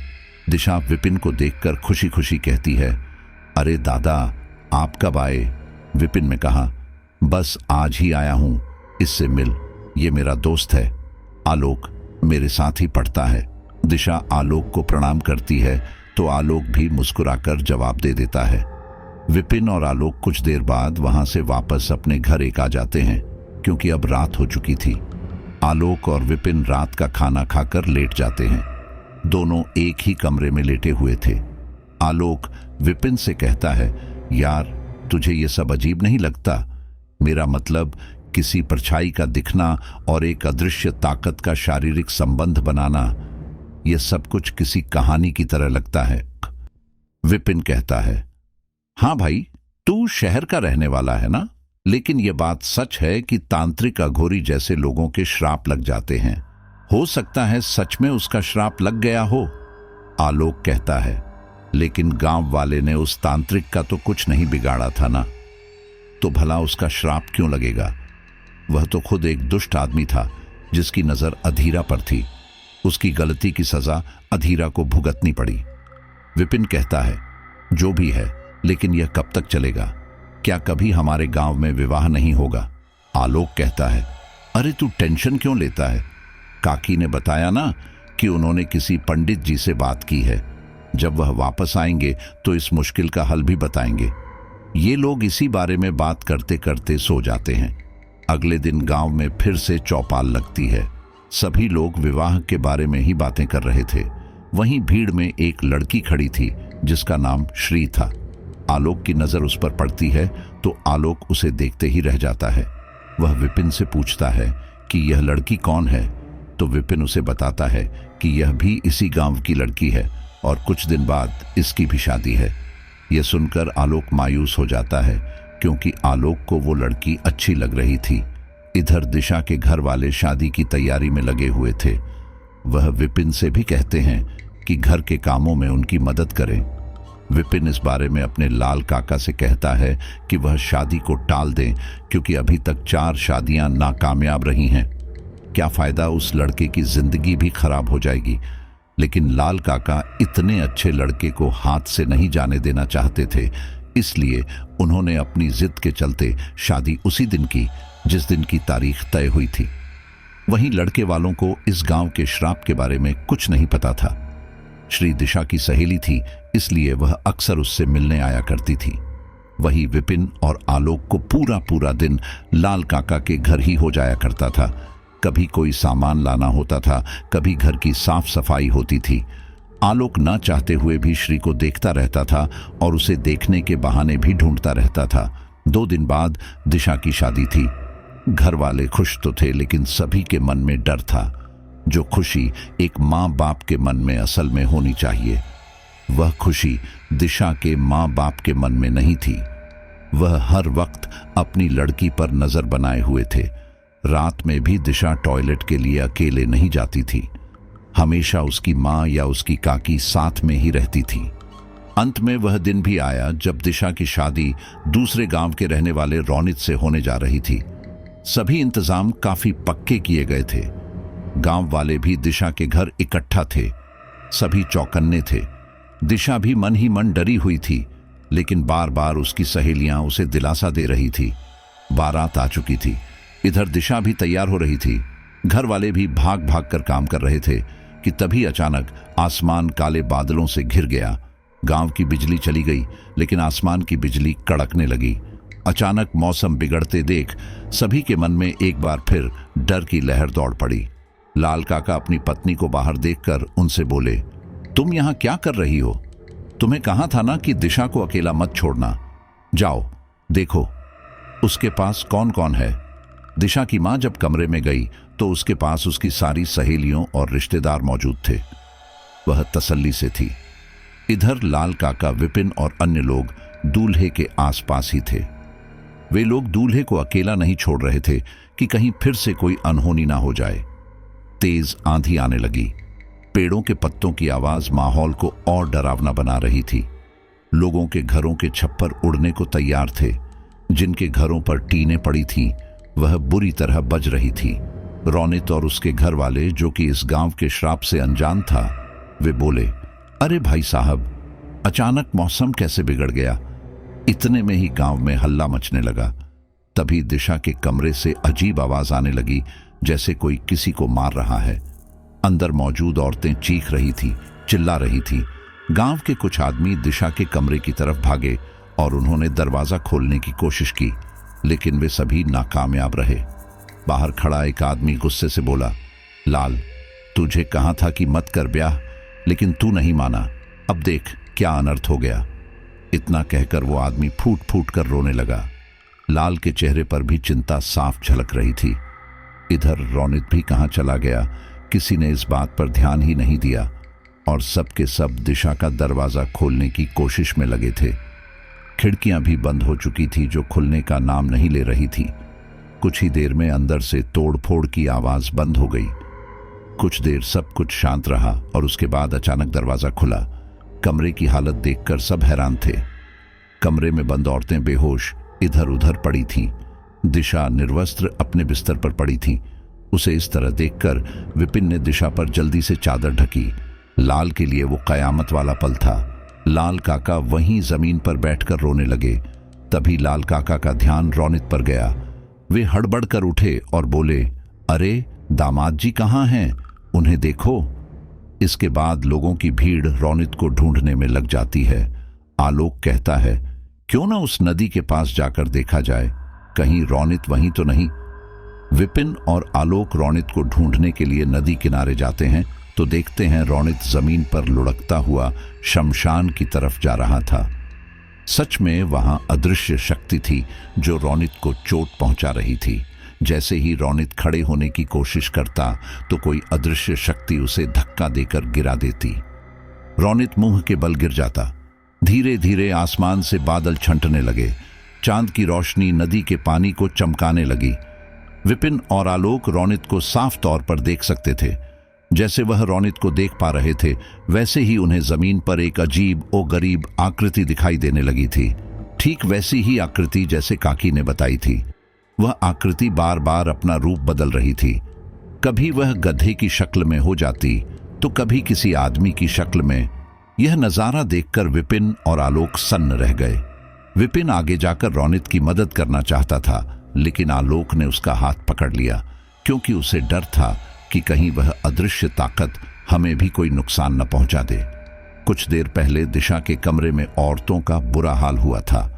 A: दिशा विपिन को देखकर खुशी खुशी कहती है, अरे दादा, आप कब आए? विपिन ने कहा, बस आज ही आया हूं, इससे मिल। ये मेरा दोस्त है आलोक, मेरे साथ ही पढ़ता है। दिशा आलोक को प्रणाम करती है तो आलोक भी मुस्कुराकर जवाब दे देता है। विपिन और आलोक कुछ देर बाद वहां से वापस अपने घर एक आ जाते हैं, क्योंकि अब रात हो चुकी थी। आलोक और विपिन रात का खाना खाकर लेट जाते हैं। दोनों एक ही कमरे में लेटे हुए थे। आलोक विपिन से कहता है, यार तुझे ये सब अजीब नहीं लगता? मेरा मतलब किसी परछाई का दिखना और एक अदृश्य ताकत का शारीरिक संबंध बनाना, यह सब कुछ किसी कहानी की तरह लगता है। विपिन कहता है, हाँ भाई, तू शहर का रहने वाला है ना, लेकिन यह बात सच है कि तांत्रिक अघोरी जैसे लोगों के श्राप लग जाते हैं। हो सकता है सच में उसका श्राप लग गया हो। आलोक कहता है, लेकिन गांव वाले ने उस तांत्रिक का तो कुछ नहीं बिगाड़ा था ना, तो भला उसका श्राप क्यों लगेगा? वह तो खुद एक दुष्ट आदमी था जिसकी नजर अधीरा पर थी। उसकी गलती की सजा अधीरा को भुगतनी पड़ी। विपिन कहता है, जो भी है, लेकिन यह कब तक चलेगा? क्या कभी हमारे गांव में विवाह नहीं होगा? आलोक कहता है, अरे तू टेंशन क्यों लेता है? काकी ने बताया ना कि उन्होंने किसी पंडित जी से बात की है। जब वह वापस आएंगे तो इस मुश्किल का हल भी बताएंगे। ये लोग इसी बारे में बात करते करते सो जाते हैं। अगले दिन गांव में फिर से चौपाल लगती है। सभी लोग विवाह के बारे में ही बातें कर रहे थे। वहीं भीड़ में एक लड़की खड़ी थी जिसका नाम श्री था। आलोक की नजर उस पर पड़ती है तो आलोक उसे देखते ही रह जाता है। वह विपिन से पूछता है कि यह लड़की कौन है, तो विपिन उसे बताता है कि यह भी इसी गांव की लड़की है और कुछ दिन बाद इसकी भी शादी है। यह सुनकर आलोक मायूस हो जाता है, क्योंकि आलोक को वो लड़की अच्छी लग रही थी। इधर दिशा के घर वाले शादी की तैयारी में लगे हुए थे। वह विपिन से भी कहते हैं कि घर के कामों में उनकी मदद करें। विपिन इस बारे में अपने लाल काका से कहता है कि वह शादी को टाल दें, क्योंकि अभी तक 4 शादियां नाकामयाब रही हैं। क्या फायदा, उस लड़के की जिंदगी भी खराब हो जाएगी। लेकिन लाल काका इतने अच्छे लड़के को हाथ से नहीं जाने देना चाहते थे, इसलिए उन्होंने अपनी जिद के चलते शादी उसी दिन की जिस दिन की तारीख तय हुई थी। वहीं लड़के वालों को इस गांव के श्राप के बारे में कुछ नहीं पता था। श्री दिशा की सहेली थी, इसलिए वह अक्सर उससे मिलने आया करती थी। वही विपिन और आलोक को पूरा पूरा दिन लाल काका के घर ही हो जाया करता था। कभी कोई सामान लाना होता था, कभी घर की साफ सफाई होती थी। आलोक न चाहते हुए भी श्री को देखता रहता था और उसे देखने के बहाने भी ढूंढता रहता था। 2 दिन बाद दिशा की शादी थी। घर वाले खुश तो थे, लेकिन सभी के मन में डर था। जो खुशी एक माँ बाप के मन में असल में होनी चाहिए, वह खुशी दिशा के माँ बाप के मन में नहीं थी। वह हर वक्त अपनी लड़की पर नजर बनाए हुए थे। रात में भी दिशा टॉयलेट के लिए अकेले नहीं जाती थी। हमेशा उसकी माँ या उसकी काकी साथ में ही रहती थी। अंत में वह दिन भी आया जब दिशा की शादी दूसरे गांव के रहने वाले रोनित से होने जा रही थी। सभी इंतजाम काफी पक्के किए गए थे। गांव वाले भी दिशा के घर इकट्ठा थे। सभी चौकन्ने थे। दिशा भी मन ही मन डरी हुई थी, लेकिन बार बार उसकी सहेलियां उसे दिलासा दे रही थी। बारात आ चुकी थी। इधर दिशा भी तैयार हो रही थी। घर वाले भी भाग भाग कर काम कर रहे थे कि तभी अचानक आसमान काले बादलों से घिर गया। गांव की बिजली चली गई, लेकिन आसमान की बिजली कड़कने लगी। अचानक मौसम बिगड़ते देख सभी के मन में एक बार फिर डर की लहर दौड़ पड़ी। लाल काका अपनी पत्नी को बाहर देखकर उनसे बोले, तुम यहां क्या कर रही हो? तुम्हें कहा था ना कि दिशा को अकेला मत छोड़ना। जाओ देखो उसके पास कौन कौन है। दिशा की मां जब कमरे में गई तो उसके पास उसकी सारी सहेलियों और रिश्तेदार मौजूद थे। वह तसल्ली से थी। इधर लाल काका, विपिन और अन्य लोग दूल्हे के आसपास ही थे। वे लोग दूल्हे को अकेला नहीं छोड़ रहे थे कि कहीं फिर से कोई अनहोनी ना हो जाए। तेज आंधी आने लगी। पेड़ों के पत्तों की आवाज माहौल को और डरावना बना रही थी। लोगों के घरों के छप्पर उड़ने को तैयार थे। जिनके घरों पर टीनें पड़ी थीं, वह बुरी तरह बज रही थी। रोनित और उसके घर वाले, जो कि इस गांव के श्राप से अनजान था, वे बोले, अरे भाई साहब, अचानक मौसम कैसे बिगड़ गया? इतने में ही गांव में हल्ला मचने लगा। तभी दिशा के कमरे से अजीब आवाज आने लगी, जैसे कोई किसी को मार रहा है। अंदर मौजूद औरतें चीख रही थी, चिल्ला रही थी। गांव के कुछ आदमी दिशा के कमरे की तरफ भागे और उन्होंने दरवाजा खोलने की कोशिश की, लेकिन वे सभी नाकामयाब रहे। बाहर खड़ा एक आदमी गुस्से से बोला, लाल, तुझे कहा था कि मत कर ब्याह, लेकिन तू नहीं माना। अब देख क्या अनर्थ हो गया। इतना कहकर वो आदमी फूट फूट कर रोने लगा। लाल के चेहरे पर भी चिंता साफ झलक रही थी। इधर रोनित भी कहां चला गया, किसी ने इस बात पर ध्यान ही नहीं दिया और सब के सब दिशा का दरवाजा खोलने की कोशिश में लगे थे। खिड़कियां भी बंद हो चुकी थी, जो खुलने का नाम नहीं ले रही थी। कुछ ही देर में अंदर से तोड़फोड़ की आवाज बंद हो गई। कुछ देर सब कुछ शांत रहा और उसके बाद अचानक दरवाजा खुला। कमरे की हालत देखकर सब हैरान थे। कमरे में बंद औरतें बेहोश इधर उधर पड़ी थीं। दिशा निर्वस्त्र अपने बिस्तर पर पड़ी थी। उसे इस तरह देखकर विपिन ने दिशा पर जल्दी से चादर ढकी। लाल के लिए वो कयामत वाला पल था। लाल काका वहीं जमीन पर बैठकर रोने लगे। तभी लाल काका का ध्यान रोनित पर गया। वे हड़बड़ कर उठे और बोले, अरे दामाद जी कहाँ हैं? उन्हें देखो। इसके बाद लोगों की भीड़ रोनित को ढूंढने में लग जाती है। आलोक कहता है, क्यों ना उस नदी के पास जाकर देखा जाए, कहीं रोनित वहीं तो नहीं। विपिन और आलोक रोनित को ढूंढने के लिए नदी किनारे जाते हैं तो देखते हैं रोनित जमीन पर लुढ़कता हुआ शमशान की तरफ जा रहा था। सच में वहां अदृश्य शक्ति थी जो रोनित को चोट पहुंचा रही थी। जैसे ही रोनित खड़े होने की कोशिश करता तो कोई अदृश्य शक्ति उसे धक्का देकर गिरा देती। रोनित मुंह के बल गिर जाता। धीरे धीरे आसमान से बादल छंटने लगे। चांद की रोशनी नदी के पानी को चमकाने लगी। विपिन और आलोक रोनित को साफ तौर पर देख सकते थे। जैसे वह रोनित को देख पा रहे थे, वैसे ही उन्हें जमीन पर एक अजीब और गरीब आकृति दिखाई देने लगी थी। ठीक वैसी ही आकृति जैसे काकी ने बताई थी। वह आकृति बार बार अपना रूप बदल रही थी। कभी वह गधे की शक्ल में हो जाती तो कभी किसी आदमी की शक्ल में। यह नजारा देखकर विपिन और आलोक सन्न रह गए। विपिन आगे जाकर रोनित की मदद करना चाहता था, लेकिन आलोक ने उसका हाथ पकड़ लिया, क्योंकि उसे डर था कि कहीं वह अदृश्य ताकत हमें भी कोई नुकसान न पहुंचा दे। कुछ देर पहले दिशा के कमरे में औरतों का बुरा हाल हुआ था।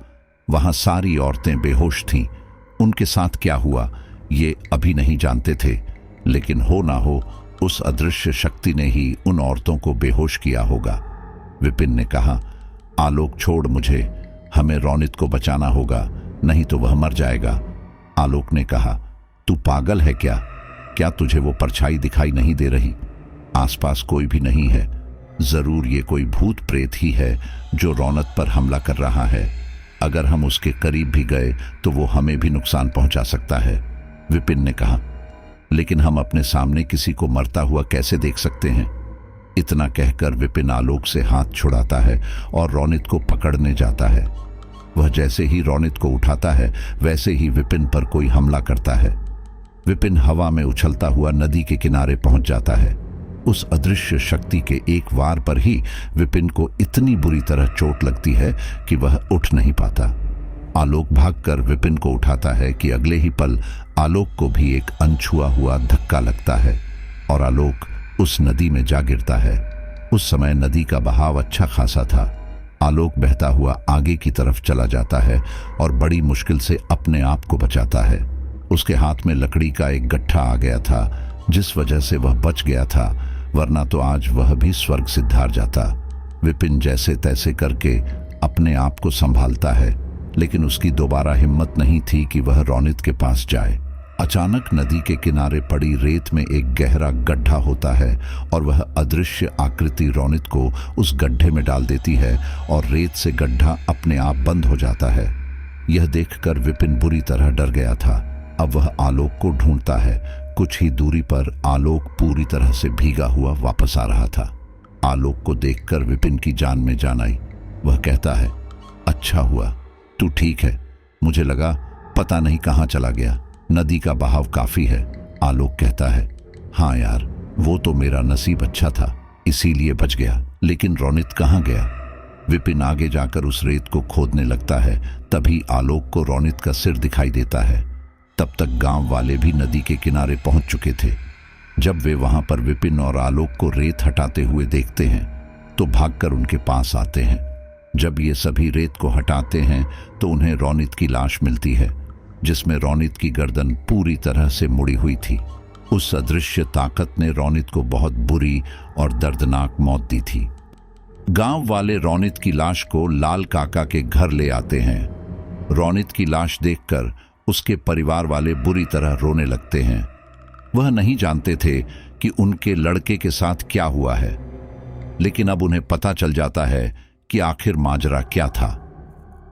A: वहां सारी औरतें बेहोश थीं। उनके साथ क्या हुआ ये अभी नहीं जानते थे। लेकिन हो ना हो उस अदृश्य शक्ति ने ही उन औरतों को बेहोश किया होगा। विपिन ने कहा, आलोक छोड़ मुझे, हमें रौनित को बचाना होगा, नहीं तो वह मर जाएगा। आलोक ने कहा, तू पागल है क्या? क्या तुझे वो परछाई दिखाई नहीं दे रही? आसपास कोई भी नहीं है, जरूर ये कोई भूत प्रेत ही है जो रौनक पर हमला कर रहा है। अगर हम उसके करीब भी गए तो वो हमें भी नुकसान पहुंचा सकता है। विपिन ने कहा, लेकिन हम अपने सामने किसी को मरता हुआ कैसे देख सकते हैं? इतना कहकर विपिन आलोक से हाथ छुड़ाता है और रौनित को पकड़ने जाता है। वह जैसे ही रौनित को उठाता है वैसे ही विपिन पर कोई हमला करता है। विपिन हवा में उछलता हुआ नदी के किनारे पहुंच जाता है। उस अदृश्य शक्ति के एक वार पर ही विपिन को इतनी बुरी तरह चोट लगती है कि वह उठ नहीं पाता। आलोक भागकर विपिन को उठाता है कि अगले ही पल आलोक को भी एक अनछुआ हुआ धक्का लगता है और आलोक उस नदी में जा गिरता है। उस समय नदी का बहाव अच्छा खासा था। आलोक बहता हुआ आगे की तरफ चला जाता है और बड़ी मुश्किल से अपने आप को बचाता है। उसके हाथ में लकड़ी का एक गट्ठा आ गया था, जिस वजह से वह बच गया था, वरना तो आज वह भी स्वर्ग सिधार जाता। विपिन जैसे तैसे करके अपने आप को संभालता है, लेकिन उसकी दोबारा हिम्मत नहीं थी कि वह रौनित के पास जाए। अचानक नदी के किनारे पड़ी रेत में एक गहरा गड्ढा होता है और वह अदृश्य आकृति रौनित को उस गड्ढे में डाल देती है और रेत से गड्ढा अपने आप बंद हो जाता है। यह देखकर विपिन बुरी तरह डर गया था। अब वह आलोक को ढूंढता है। कुछ ही दूरी पर आलोक पूरी तरह से भीगा हुआ वापस आ रहा था। आलोक को देखकर विपिन की जान में जान आई। वह कहता है, अच्छा हुआ तू ठीक है, मुझे लगा पता नहीं कहां चला गया, नदी का बहाव काफी है। आलोक कहता है, हाँ यार, वो तो मेरा नसीब अच्छा था, इसीलिए बच गया, लेकिन रौनित कहाँ गया? विपिन आगे जाकर उस रेत को खोदने लगता है। तभी आलोक को रौनित का सिर दिखाई देता है। तब तक गांव वाले भी नदी के किनारे पहुंच चुके थे। जब वे वहां पर विपिन और आलोक को रेत हटाते हुए देखते हैं तो भागकर उनके पास आते हैं। जब ये सभी रेत को हटाते हैं तो उन्हें रौनित की लाश मिलती है, जिसमें रौनित की गर्दन पूरी तरह से मुड़ी हुई थी। उस अदृश्य ताकत ने रौनित को बहुत बुरी और दर्दनाक मौत दी थी। गांव वाले रौनित की लाश को लाल काका के घर ले आते हैं। रौनित की लाश देखकर उसके परिवार वाले बुरी तरह रोने लगते हैं। वह नहीं जानते थे कि उनके लड़के के साथ क्या हुआ है, लेकिन अब उन्हें पता चल जाता है कि आखिर माजरा क्या था।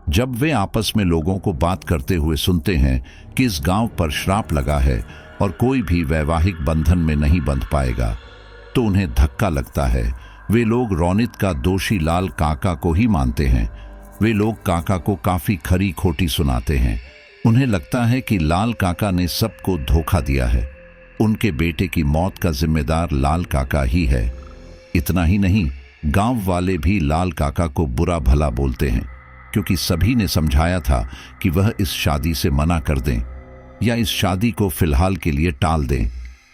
A: जब वे आपस में लोगों को बात करते हुए सुनते हैं कि इस गांव पर श्राप लगा है और कोई भी वैवाहिक बंधन में नहीं बंध पाएगा, तो उन्हें धक्का लगता है। वे लोग रौनित का दोषी लाल काका को ही मानते हैं। वे लोग काका को काफी खरी खोटी सुनाते हैं। उन्हें लगता है कि लाल काका ने सबको धोखा दिया है। उनके बेटे की मौत का जिम्मेदार लाल काका ही है। इतना ही नहीं, गांव वाले भी लाल काका को बुरा भला बोलते हैं, क्योंकि सभी ने समझाया था कि वह इस शादी से मना कर दें या इस शादी को फिलहाल के लिए टाल दें।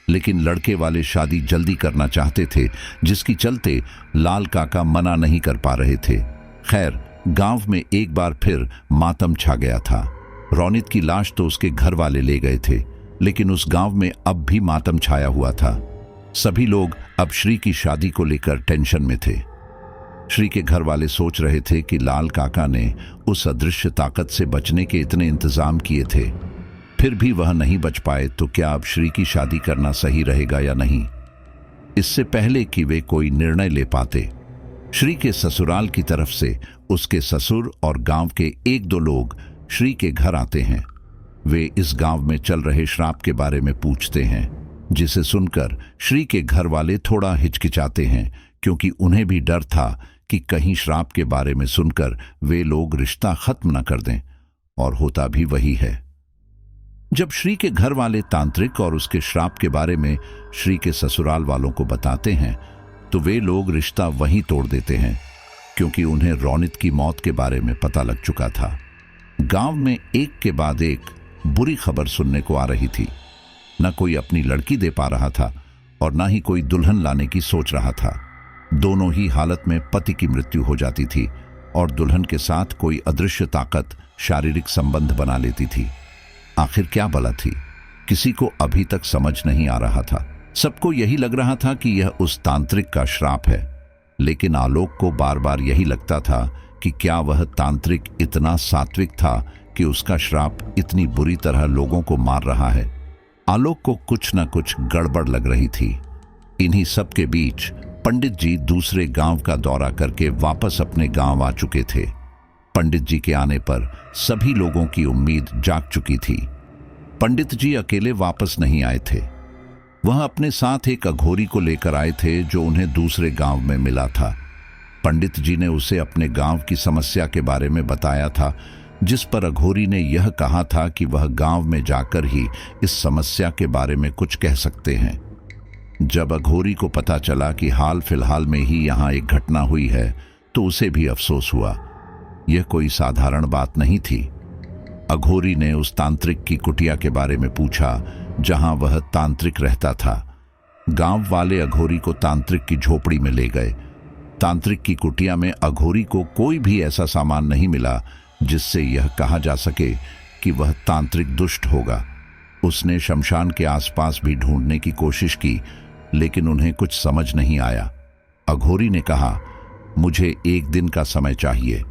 A: लेकिन लड़के वाले शादी जल्दी करना चाहते थे, जिसकी चलते लाल काका मना नहीं कर पा रहे थे। खैर, गांव में एक बार फिर मातम छा गया था। रौनित की लाश तो उसके घर वाले ले गए थे, लेकिन उस गांव में अब भी मातम छाया हुआ था। सभी लोग अब श्री की शादी को लेकर टेंशन में थे। श्री के घर वाले सोच रहे थे कि लाल काका ने उस अदृश्य ताकत से बचने के इतने इंतजाम किए थे, फिर भी वह नहीं बच पाए, तो क्या अब श्री की शादी करना सही रहेगा या नहीं? इससे पहले कि वे कोई निर्णय ले पाते, श्री के ससुराल की तरफ से उसके ससुर और गांव के एक दो लोग श्री के घर आते हैं। वे इस गांव में चल रहे श्राप के बारे में पूछते हैं, जिसे सुनकर श्री के घर वाले थोड़ा हिचकिचाते हैं, क्योंकि उन्हें भी डर था कि कहीं श्राप के बारे में सुनकर वे लोग रिश्ता खत्म न कर दें, और होता भी वही है। जब श्री के घर वाले तांत्रिक और उसके श्राप के बारे में श्री के ससुराल वालों को बताते हैं, तो वे लोग रिश्ता वहीं तोड़ देते हैं, क्योंकि उन्हें रौनित की मौत के बारे में पता लग चुका था। गांव में एक के बाद एक बुरी खबर सुनने को आ रही थी। न कोई अपनी लड़की दे पा रहा था और न ही कोई दुल्हन लाने की सोच रहा था। दोनों ही हालत में पति की मृत्यु हो जाती थी और दुल्हन के साथ कोई अदृश्य ताकत शारीरिक संबंध बना लेती थी। आखिर क्या भला थी? किसी को अभी तक समझ नहीं आ रहा था। सबको यही लग रहा था कि यह उस तांत्रिक का श्राप है, लेकिन आलोक को बार बार यही लगता था कि क्या वह तांत्रिक इतना सात्विक था कि उसका श्राप इतनी बुरी तरह लोगों को मार रहा है। आलोक को कुछ न कुछ गड़बड़ लग रही थी। इन्हीं सब के बीच पंडित जी दूसरे गांव का दौरा करके वापस अपने गांव आ चुके थे। पंडित जी के आने पर सभी लोगों की उम्मीद जाग चुकी थी। पंडित जी अकेले वापस नहीं आए थे। वह अपने साथ एक अघोरी को लेकर आए थे जो उन्हें दूसरे गांव में मिला था। पंडित जी ने उसे अपने गांव की समस्या के बारे में बताया था, जिस पर अघोरी ने यह कहा था कि वह गांव में जाकर ही इस समस्या के बारे में कुछ कह सकते हैं। जब अघोरी को पता चला कि हाल फिलहाल में ही यहाँ एक घटना हुई है, तो उसे भी अफसोस हुआ। यह कोई साधारण बात नहीं थी। अघोरी ने उस तांत्रिक की कुटिया के बारे में पूछा जहां वह तांत्रिक रहता था। गांव वाले अघोरी को तांत्रिक की झोपड़ी में ले गए। तांत्रिक की कुटिया में अघोरी को कोई भी ऐसा सामान नहीं मिला जिससे यह कहा जा सके कि वह तांत्रिक दुष्ट होगा। उसने शमशान के आसपास भी ढूंढने की कोशिश की, लेकिन उन्हें कुछ समझ नहीं आया। अघोरी ने कहा, मुझे एक दिन का समय चाहिए।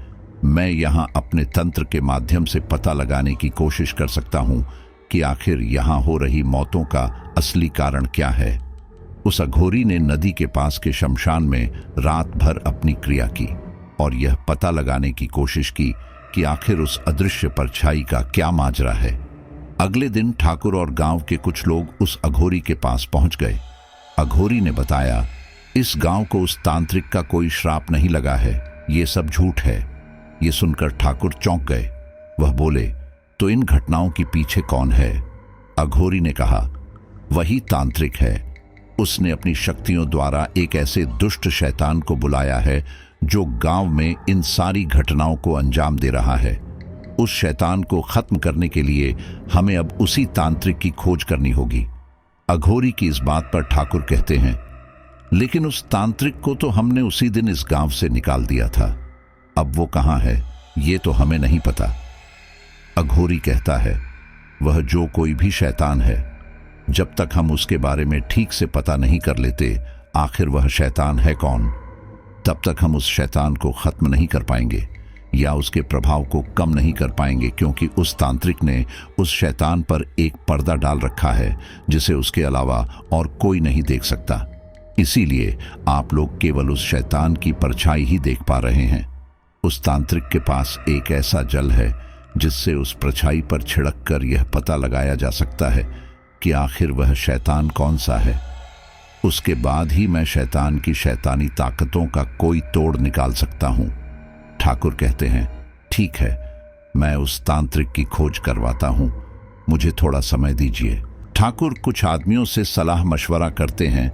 A: मैं यहाँ अपने तंत्र के माध्यम से पता लगाने की कोशिश कर सकता हूँ कि आखिर यहाँ हो रही मौतों का असली कारण क्या है। उस अघोरी ने नदी के पास के शमशान में रात भर अपनी क्रिया की और यह पता लगाने की कोशिश की कि आखिर उस अदृश्य परछाई का क्या माजरा है। अगले दिन ठाकुर और गांव के कुछ लोग उस अघोरी के पास पहुंच गए। अघोरी ने बताया, इस गांव को उस तांत्रिक का कोई श्राप नहीं लगा है, ये सब झूठ है। ये सुनकर ठाकुर चौंक गए। वह बोले, तो इन घटनाओं के पीछे कौन है? अघोरी ने कहा, वही तांत्रिक है। उसने अपनी शक्तियों द्वारा एक ऐसे दुष्ट शैतान को बुलाया है जो गांव में इन सारी घटनाओं को अंजाम दे रहा है। उस शैतान को खत्म करने के लिए हमें अब उसी तांत्रिक की खोज करनी होगी। अघोरी की इस बात पर ठाकुर कहते हैं, लेकिन उस तांत्रिक को तो हमने उसी दिन इस गांव से निकाल दिया था। अब वो कहाँ है ये तो हमें नहीं पता। अघोरी कहता है, वह जो कोई भी शैतान है, जब तक हम उसके बारे में ठीक से पता नहीं कर लेते आखिर वह शैतान है कौन, तब तक हम उस शैतान को खत्म नहीं कर पाएंगे या उसके प्रभाव को कम नहीं कर पाएंगे, क्योंकि उस तांत्रिक ने उस शैतान पर एक पर्दा डाल रखा है जिसे उसके अलावा और कोई नहीं देख सकता। इसीलिए आप लोग केवल उस शैतान की परछाई ही देख पा रहे हैं। उस तांत्रिक के पास एक ऐसा जल है जिससे उस परछाई पर छिड़क कर यह पता लगाया जा सकता है कि आखिर वह शैतान कौन सा है। उसके बाद ही मैं शैतान की शैतानी ताकतों का कोई तोड़ निकाल सकता हूं। ठाकुर कहते हैं, ठीक है, मैं उस तांत्रिक की खोज करवाता हूं, मुझे थोड़ा समय दीजिए। ठाकुर कुछ आदमियों से सलाह मशवरा करते हैं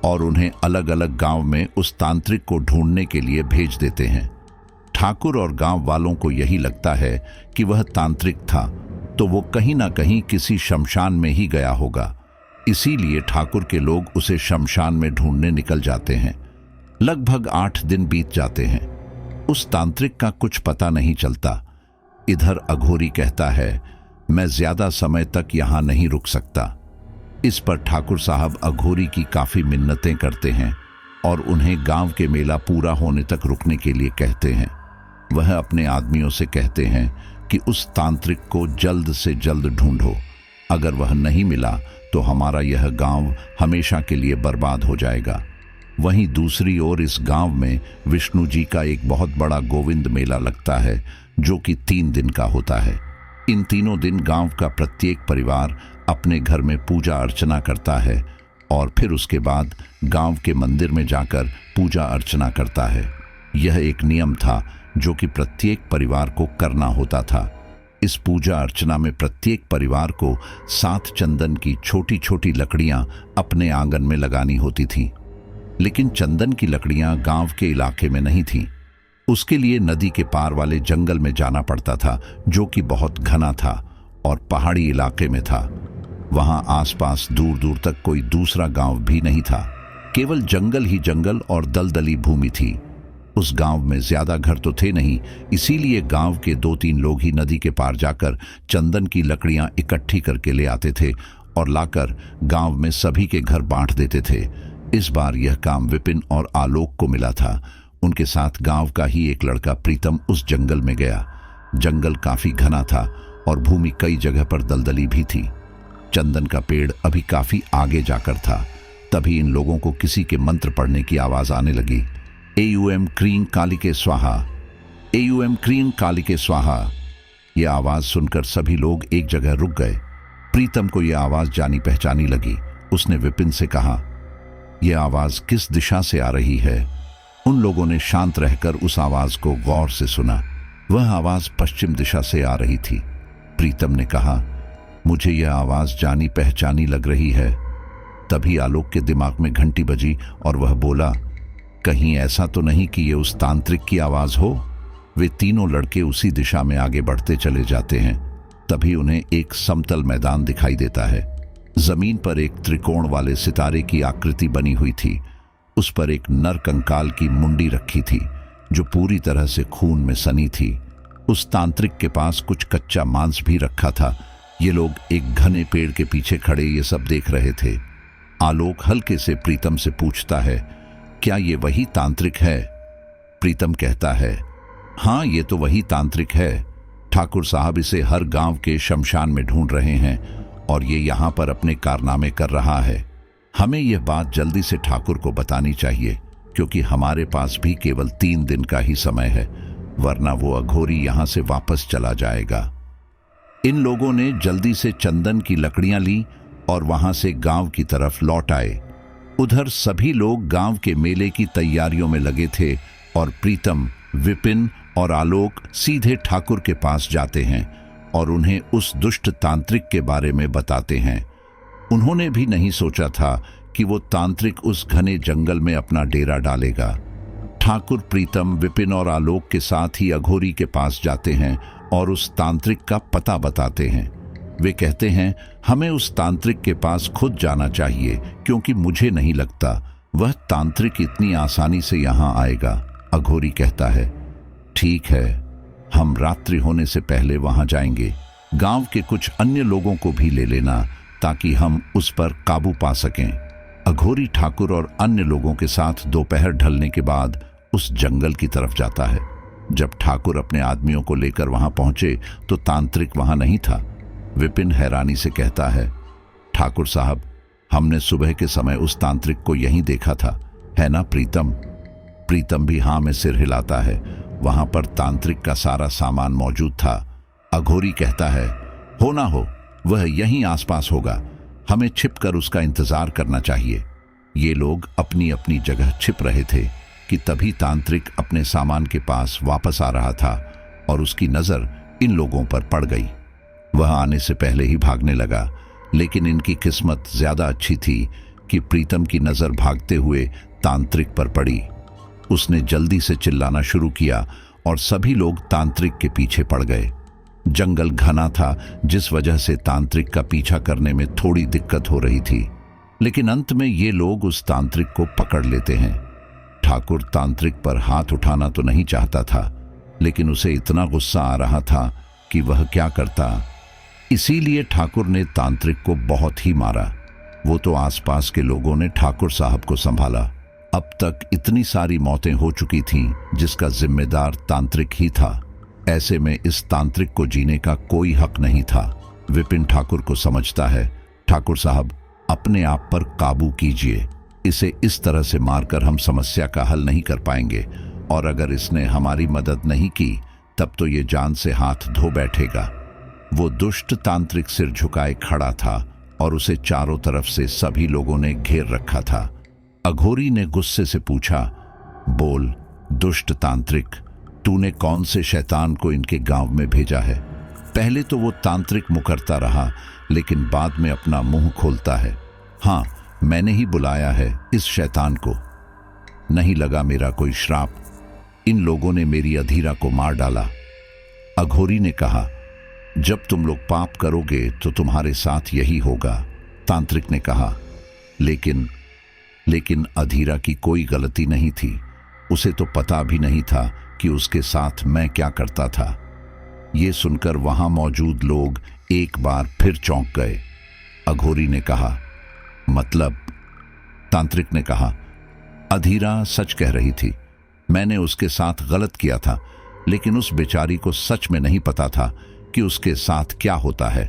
A: और उन्हें अलग अलग गांव में उस तांत्रिक को ढूंढने के लिए भेज देते हैं। ठाकुर और गांव वालों को यही लगता है कि वह तांत्रिक था तो वो कहीं ना कहीं किसी शमशान में ही गया होगा। इसीलिए ठाकुर के लोग उसे शमशान में ढूंढने निकल जाते हैं। लगभग 8 दिन बीत जाते हैं। उस तांत्रिक का कुछ पता नहीं चलता। इधर अघोरी कहता है, मैं ज्यादा समय तक यहां नहीं रुक सकता। इस पर ठाकुर साहब अघोरी की काफी मिन्नतें करते हैं और उन्हें गांव के मेला पूरा होने तक रुकने के लिए कहते हैं। वह अपने आदमियों से कहते हैं कि उस तांत्रिक को जल्द से जल्द ढूंढो। अगर वह नहीं मिला तो हमारा यह गांव हमेशा के लिए बर्बाद हो जाएगा। वहीं दूसरी ओर इस गांव में विष्णु जी का एक बहुत बड़ा गोविंद मेला लगता है जो कि 3 दिन का होता है। इन तीनों दिन गांव का प्रत्येक परिवार अपने घर में पूजा अर्चना करता है और फिर उसके बाद गांव के मंदिर में जाकर पूजा अर्चना करता है। यह एक नियम था जो कि प्रत्येक परिवार को करना होता था। इस पूजा अर्चना में प्रत्येक परिवार को 7 चंदन की छोटी छोटी लकड़ियां अपने आंगन में लगानी होती थीं। लेकिन चंदन की लकड़ियां गांव के इलाके में नहीं थीं। उसके लिए नदी के पार वाले जंगल में जाना पड़ता था जो कि बहुत घना था और पहाड़ी इलाके में था। वहां आसपास दूर दूर तक कोई दूसरा गांव भी नहीं था, केवल जंगल ही जंगल और दलदली भूमि थी। उस गांव में ज्यादा घर तो थे नहीं, इसीलिए गांव के 2-3 लोग ही नदी के पार जाकर चंदन की लकड़ियां इकट्ठी करके ले आते थे और लाकर गांव में सभी के घर बांट देते थे। इस बार यह काम विपिन और आलोक को मिला था। उनके साथ गांव का ही एक लड़का प्रीतम उस जंगल में गया। जंगल काफी घना था और भूमि कई जगह पर दलदली भी थी। चंदन का पेड़ अभी काफी आगे जाकर था। तभी इन लोगों को किसी के मंत्र पढ़ने की आवाज आने लगी। एयूएम क्रीं कालिके स्वाहा, एयूएम क्रीं कालिके स्वाहा। यह आवाज सुनकर सभी लोग एक जगह रुक गए। प्रीतम को यह आवाज जानी पहचानी लगी। उसने विपिन से कहा, यह आवाज किस दिशा से आ रही है? उन लोगों ने शांत रहकर उस आवाज को गौर से सुना। वह आवाज पश्चिम दिशा से आ रही थी। प्रीतम ने कहा, मुझे यह आवाज जानी पहचानी लग रही है। तभी आलोक के दिमाग में घंटी बजी और वह बोला, कहीं ऐसा तो नहीं कि यह उस तांत्रिक की आवाज हो? वे तीनों लड़के उसी दिशा में आगे बढ़ते चले जाते हैं। तभी उन्हें एक समतल मैदान दिखाई देता है। जमीन पर एक त्रिकोण वाले सितारे की आकृति बनी हुई थी। उस पर एक नर कंकाल की मुंडी रखी थी जो पूरी तरह से खून में सनी थी। उस तांत्रिक के पास कुछ कच्चा मांस भी रखा था। ये लोग एक घने पेड़ के पीछे खड़े ये सब देख रहे थे। आलोक हल्के से प्रीतम से पूछता है, क्या ये वही तांत्रिक है? प्रीतम कहता है, हाँ, ये तो वही तांत्रिक है। ठाकुर साहब इसे हर गांव के शमशान में ढूंढ रहे हैं और ये यहाँ पर अपने कारनामे कर रहा है। हमें यह बात जल्दी से ठाकुर को बतानी चाहिए, क्योंकि हमारे पास भी केवल 3 दिन का ही समय है, वरना वो अघोरी यहाँ से वापस चला जाएगा। इन लोगों ने जल्दी से चंदन की लकड़ियां ली और वहां से गांव की तरफ लौट आए। उधर सभी लोग गांव के मेले की तैयारियों में लगे थे और प्रीतम, विपिन और आलोक सीधे ठाकुर के पास जाते हैं और उन्हें उस दुष्ट तांत्रिक के बारे में बताते हैं। उन्होंने भी नहीं सोचा था कि वो तांत्रिक उस घने जंगल में अपना डेरा डालेगा। ठाकुर प्रीतम, विपिन और आलोक के साथ ही अघोरी के पास जाते हैं और उस तांत्रिक का पता बताते हैं। वे कहते हैं, हमें उस तांत्रिक के पास खुद जाना चाहिए, क्योंकि मुझे नहीं लगता वह तांत्रिक इतनी आसानी से यहाँ आएगा। अघोरी कहता है, ठीक है, हम रात्रि होने से पहले वहां जाएंगे। गांव के कुछ अन्य लोगों को भी ले लेना ताकि हम उस पर काबू पा सकें। अघोरी ठाकुर और अन्य लोगों के साथ दोपहर ढलने के बाद उस जंगल की तरफ जाता है। जब ठाकुर अपने आदमियों को लेकर वहां पहुंचे तो तांत्रिक वहां नहीं था। विपिन हैरानी से कहता है, ठाकुर साहब, हमने सुबह के समय उस तांत्रिक को यहीं देखा था, है ना प्रीतम? प्रीतम भी हाँ में सिर हिलाता है। वहां पर तांत्रिक का सारा सामान मौजूद था। अघोरी कहता है, हो ना हो, वह यहीं आसपास होगा। हमें छिपकर उसका इंतजार करना चाहिए। ये लोग अपनी अपनी जगह छिप रहे थे कि तभी तांत्रिक अपने सामान के पास वापस आ रहा था और उसकी नजर इन लोगों पर पड़ गई। वह आने से पहले ही भागने लगा, लेकिन इनकी किस्मत ज्यादा अच्छी थी कि प्रीतम की नजर भागते हुए तांत्रिक पर पड़ी। उसने जल्दी से चिल्लाना शुरू किया और सभी लोग तांत्रिक के पीछे पड़ गए। जंगल घना था, जिस वजह से तांत्रिक का पीछा करने में थोड़ी दिक्कत हो रही थी, लेकिन अंत में ये लोग उस तांत्रिक को पकड़ लेते हैं। ठाकुर तांत्रिक पर हाथ उठाना तो नहीं चाहता था, लेकिन उसे इतना गुस्सा आ रहा था कि वह क्या करता। इसीलिए ठाकुर ने तांत्रिक को बहुत ही मारा। वो तो आसपास के लोगों ने ठाकुर साहब को संभाला। अब तक इतनी सारी मौतें हो चुकी थीं, जिसका जिम्मेदार तांत्रिक ही था। ऐसे में इस तांत्रिक को जीने का कोई हक नहीं था। विपिन ठाकुर को समझता है, ठाकुर साहब, अपने आप पर काबू कीजिए। इसे इस तरह से मारकर हम समस्या का हल नहीं कर पाएंगे, और अगर इसने हमारी मदद नहीं की तब तो ये जान से हाथ धो बैठेगा। वो दुष्ट तांत्रिक सिर झुकाए खड़ा था और उसे चारों तरफ से सभी लोगों ने घेर रखा था। अघोरी ने गुस्से से पूछा, बोल दुष्ट तांत्रिक, तूने कौन से शैतान को इनके गांव में भेजा है? पहले तो वो तांत्रिक मुकरता रहा, लेकिन बाद में अपना मुंह खोलता है। हाँ, मैंने ही बुलाया है इस शैतान को। नहीं लगा मेरा कोई श्राप, इन लोगों ने मेरी अधीरा को मार डाला। अघोरी ने कहा, जब तुम लोग पाप करोगे तो तुम्हारे साथ यही होगा। तांत्रिक ने कहा, लेकिन अधीरा की कोई गलती नहीं थी। उसे तो पता भी नहीं था कि उसके साथ मैं क्या करता था। ये सुनकर वहां मौजूद लोग एक बार फिर चौंक गए। अघोरी ने कहा। मतलब? तांत्रिक ने कहा, अधीरा सच कह रही थी। मैंने उसके साथ गलत किया था, लेकिन उस बेचारी को सच में नहीं पता था कि उसके साथ क्या होता है।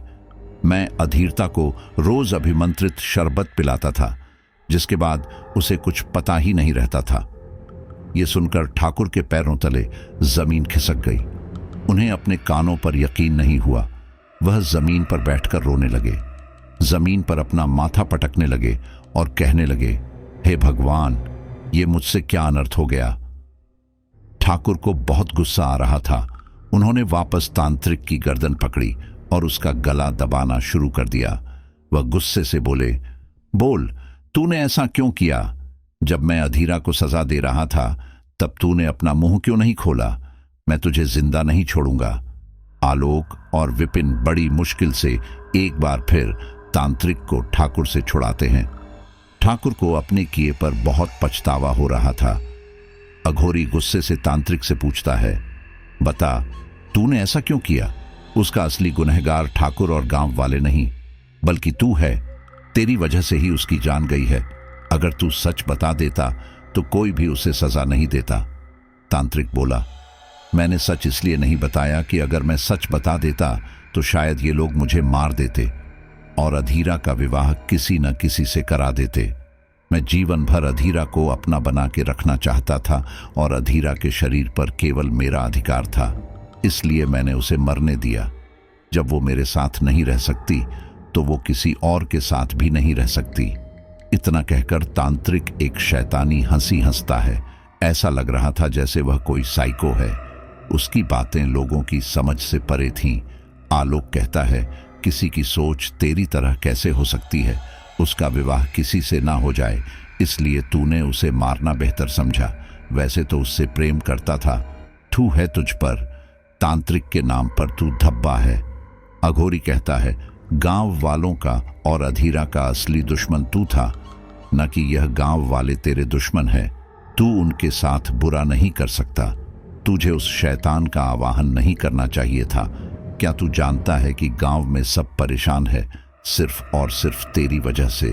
A: मैं अधीरता को रोज अभिमंत्रित शरबत पिलाता था, जिसके बाद उसे कुछ पता ही नहीं रहता था। यह सुनकर ठाकुर के पैरों तले जमीन खिसक गई। उन्हें अपने कानों पर यकीन नहीं हुआ। वह जमीन पर बैठकर रोने लगे, जमीन पर अपना माथा पटकने लगे और कहने लगे, हे भगवान, ये मुझसे क्या अनर्थ हो गया। ठाकुर को बहुत गुस्सा आ रहा था। उन्होंने वापस तांत्रिक की गर्दन पकड़ी और उसका गला दबाना शुरू कर दिया। वह गुस्से से बोले, बोल, तूने ऐसा क्यों किया? जब मैं अधीरा को सजा दे रहा था तब तूने अपना मुंह क्यों नहीं खोला? मैं तुझे जिंदा नहीं छोड़ूंगा। आलोक और विपिन बड़ी मुश्किल से एक बार फिर तांत्रिक को ठाकुर से छुड़ाते हैं। ठाकुर को अपने किए पर बहुत पछतावा हो रहा था। अघोरी गुस्से से तांत्रिक से पूछता है, बता, तूने ऐसा क्यों किया? उसका असली गुनहगार ठाकुर और गांव वाले नहीं, बल्कि तू है। तेरी वजह से ही उसकी जान गई है। अगर तू सच बता देता तो कोई भी उसे सजा नहीं देता। तांत्रिक बोला, मैंने सच इसलिए नहीं बताया कि अगर मैं सच बता देता तो शायद ये लोग मुझे मार देते और अधीरा का विवाह किसी न किसी से करा देते। मैं जीवन भर अधीरा को अपना बना के रखना चाहता था और अधीरा के शरीर पर केवल मेरा अधिकार था, इसलिए मैंने उसे मरने दिया। जब वो मेरे साथ नहीं रह सकती तो वो किसी और के साथ भी नहीं रह सकती। इतना कहकर तांत्रिक एक शैतानी हंसी हंसता है। ऐसा लग रहा था जैसे वह कोई साइको है। उसकी बातें लोगों की समझ से परे थीं। आलोक कहता है, किसी की सोच तेरी तरह कैसे हो सकती है? उसका विवाह किसी से ना हो जाए, इसलिए तूने उसे मारना बेहतर समझा। वैसे तो उससे प्रेम करता था। ठू है तुझ पर, तांत्रिक के नाम पर तू धब्बा है। अघोरी कहता है, गांव वालों का और अधीरा का असली दुश्मन तू था, न कि यह गांव वाले तेरे दुश्मन है। तू उनके साथ बुरा नहीं कर सकता। तुझे उस शैतान का आवाहन नहीं करना चाहिए था। क्या तू जानता है कि गांव में सब परेशान है सिर्फ और सिर्फ तेरी वजह से?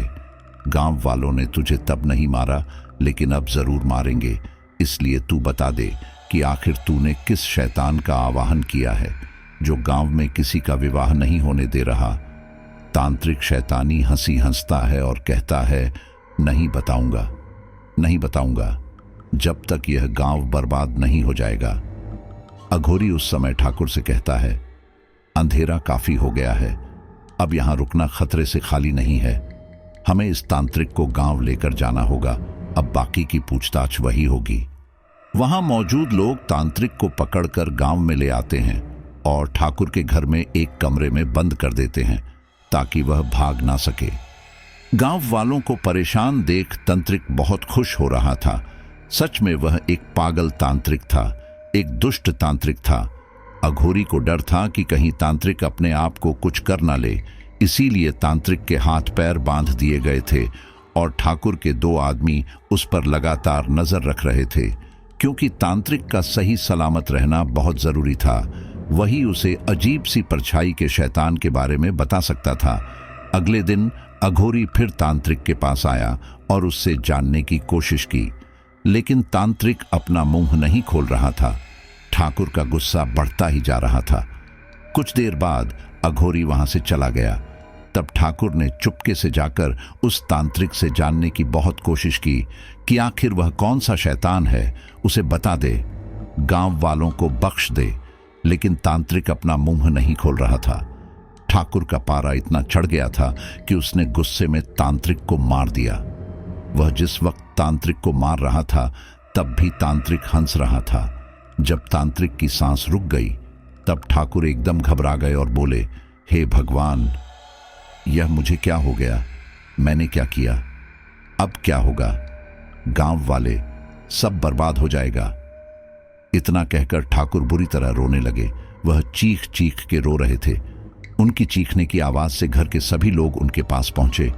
A: गांव वालों ने तुझे तब नहीं मारा, लेकिन अब जरूर मारेंगे। इसलिए तू बता दे कि आखिर तूने किस शैतान का आवाहन किया है जो गांव में किसी का विवाह नहीं होने दे रहा। तांत्रिक शैतानी हंसी हंसता है और कहता है, नहीं बताऊंगा, नहीं बताऊंगा, जब तक यह गांव बर्बाद नहीं हो जाएगा। अघोरी उस समय ठाकुर से कहता है, अंधेरा काफी हो गया है, अब यहां रुकना खतरे से खाली नहीं है। हमें इस तांत्रिक को गांव लेकर जाना होगा। अब बाकी की पूछताछ वही होगी। वहां मौजूद लोग तांत्रिक को पकड़कर गांव में ले आते हैं और ठाकुर के घर में एक कमरे में बंद कर देते हैं ताकि वह भाग ना सके। गांव वालों को परेशान देख तांत्रिक बहुत खुश हो रहा था। सच में वह एक पागल तांत्रिक था, एक दुष्ट तांत्रिक था। अघोरी को डर था कि कहीं तांत्रिक अपने आप को कुछ कर ना ले, इसीलिए तांत्रिक के हाथ पैर बांध दिए गए थे और ठाकुर के 2 आदमी उस पर लगातार नजर रख रहे थे, क्योंकि तांत्रिक का सही सलामत रहना बहुत जरूरी था। वही उसे अजीब सी परछाई के शैतान के बारे में बता सकता था। अगले दिन अघोरी फिर तांत्रिक के पास आया और उससे जानने की कोशिश की, लेकिन तांत्रिक अपना मुंह नहीं खोल रहा था। ठाकुर का गुस्सा बढ़ता ही जा रहा था। कुछ देर बाद अघोरी वहां से चला गया। तब ठाकुर ने चुपके से जाकर उस तांत्रिक से जानने की बहुत कोशिश की कि आखिर वह कौन सा शैतान है, उसे बता दे, गांव वालों को बख्श दे। लेकिन तांत्रिक अपना मुंह नहीं खोल रहा था। ठाकुर का पारा इतना चढ़ गया था कि उसने गुस्से में तांत्रिक को मार दिया। वह जिस वक्त तांत्रिक को मार रहा था तब भी तांत्रिक हंस रहा था। जब तांत्रिक की सांस रुक गई तब ठाकुर एकदम घबरा गए और बोले, हे भगवान, यह मुझे क्या हो गया? मैंने क्या किया? अब क्या होगा? गांव वाले सब बर्बाद हो जाएगा। इतना कहकर ठाकुर बुरी तरह रोने लगे। वह चीख चीख के रो रहे थे। उनकी चीखने की आवाज से घर के सभी लोग उनके पास पहुंचे।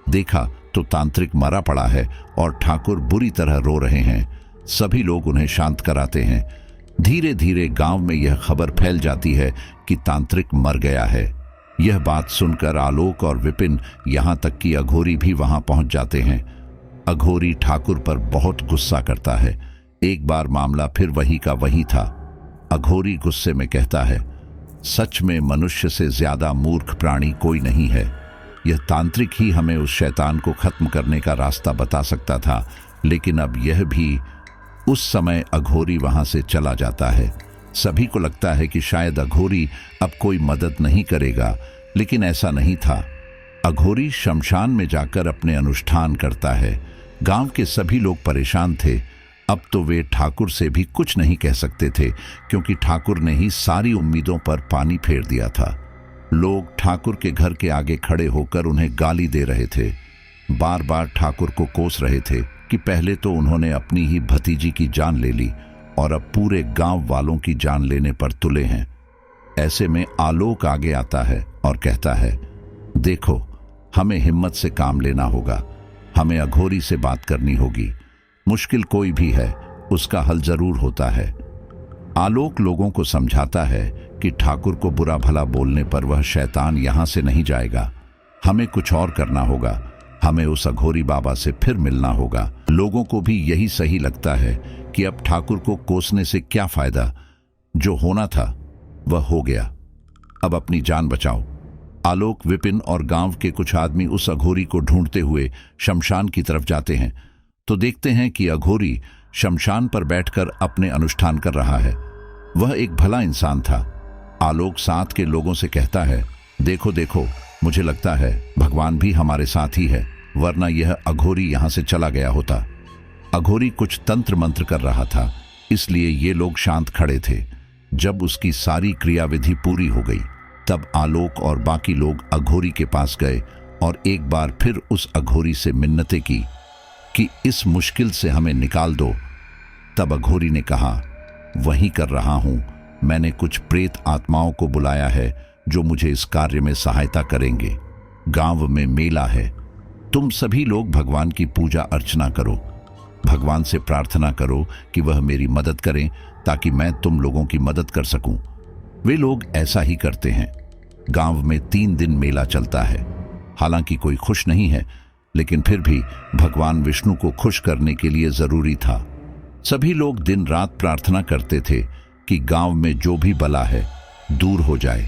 A: देखा तो तांत्रिक मरा पड़ा है और ठाकुर बुरी तरह रो रहे हैं। सभी लोग उन्हें शांत कराते हैं। धीरे धीरे गांव में यह खबर फैल जाती है कि तांत्रिक मर गया है। यह बात सुनकर आलोक और विपिन यहाँ तक कि अघोरी भी वहां पहुंच जाते हैं। अघोरी ठाकुर पर बहुत गुस्सा करता है। एक बार मामला फिर वही का वही था। अघोरी गुस्से में कहता है, सच में मनुष्य से ज्यादा मूर्ख प्राणी कोई नहीं है। यह तांत्रिक ही हमें उस शैतान को खत्म करने का रास्ता बता सकता था, लेकिन अब यह भी। उस समय अघोरी वहां से चला जाता है। सभी को लगता है कि शायद अघोरी अब कोई मदद नहीं करेगा, लेकिन ऐसा नहीं था। अघोरी शमशान में जाकर अपने अनुष्ठान करता है। गांव के सभी लोग परेशान थे। अब तो वे ठाकुर से भी कुछ नहीं कह सकते थे, क्योंकि ठाकुर ने ही सारी उम्मीदों पर पानी फेर दिया था। लोग ठाकुर के घर के आगे खड़े होकर उन्हें गाली दे रहे थे। बार बार ठाकुर को कोस रहे थे कि पहले तो उन्होंने अपनी ही भतीजी की जान ले ली और अब पूरे गांव वालों की जान लेने पर तुले हैं। ऐसे में आलोक आगे आता है और कहता है, देखो, हमें हिम्मत से काम लेना होगा। हमें अघोरी से बात करनी होगी। मुश्किल कोई भी है, उसका हल जरूर होता है। आलोक लोगों को समझाता है कि ठाकुर को बुरा भला बोलने पर वह शैतान यहां से नहीं जाएगा। हमें कुछ और करना होगा। हमें उस अघोरी बाबा से फिर मिलना होगा। लोगों को भी यही सही लगता है कि अब ठाकुर को कोसने से क्या फायदा। जो होना था वह हो गया। अब अपनी जान बचाओ। आलोक, विपिन और गांव के कुछ आदमी उस अघोरी को ढूंढते हुए शमशान की तरफ जाते हैं तो देखते हैं कि अघोरी शमशान पर बैठकर अपने अनुष्ठान कर रहा है। वह एक भला इंसान था। आलोक साथ के लोगों से कहता है, देखो देखो, मुझे लगता है भगवान भी हमारे साथ ही है, वरना यह अघोरी यहां से चला गया होता। अघोरी कुछ तंत्र मंत्र कर रहा था, इसलिए ये लोग शांत खड़े थे। जब उसकी सारी क्रियाविधि पूरी हो गई तब आलोक और बाकी लोग अघोरी के पास गए और एक बार फिर उस अघोरी से मिन्नतें की कि इस मुश्किल से हमें निकाल दो। तब अघोरी ने कहा, वही कर रहा हूं। मैंने कुछ प्रेत आत्माओं को बुलाया है जो मुझे इस कार्य में सहायता करेंगे। गांव में मेला है। तुम सभी लोग भगवान की पूजा अर्चना करो। भगवान से प्रार्थना करो कि वह मेरी मदद करें ताकि मैं तुम लोगों की मदद कर सकूं। वे लोग ऐसा ही करते हैं। गांव में 3 दिन मेला चलता है। हालांकि कोई खुश नहीं है, लेकिन फिर भी भगवान विष्णु को खुश करने के लिए जरूरी था। सभी लोग दिन रात प्रार्थना करते थे कि गांव में जो भी बला है दूर हो जाए।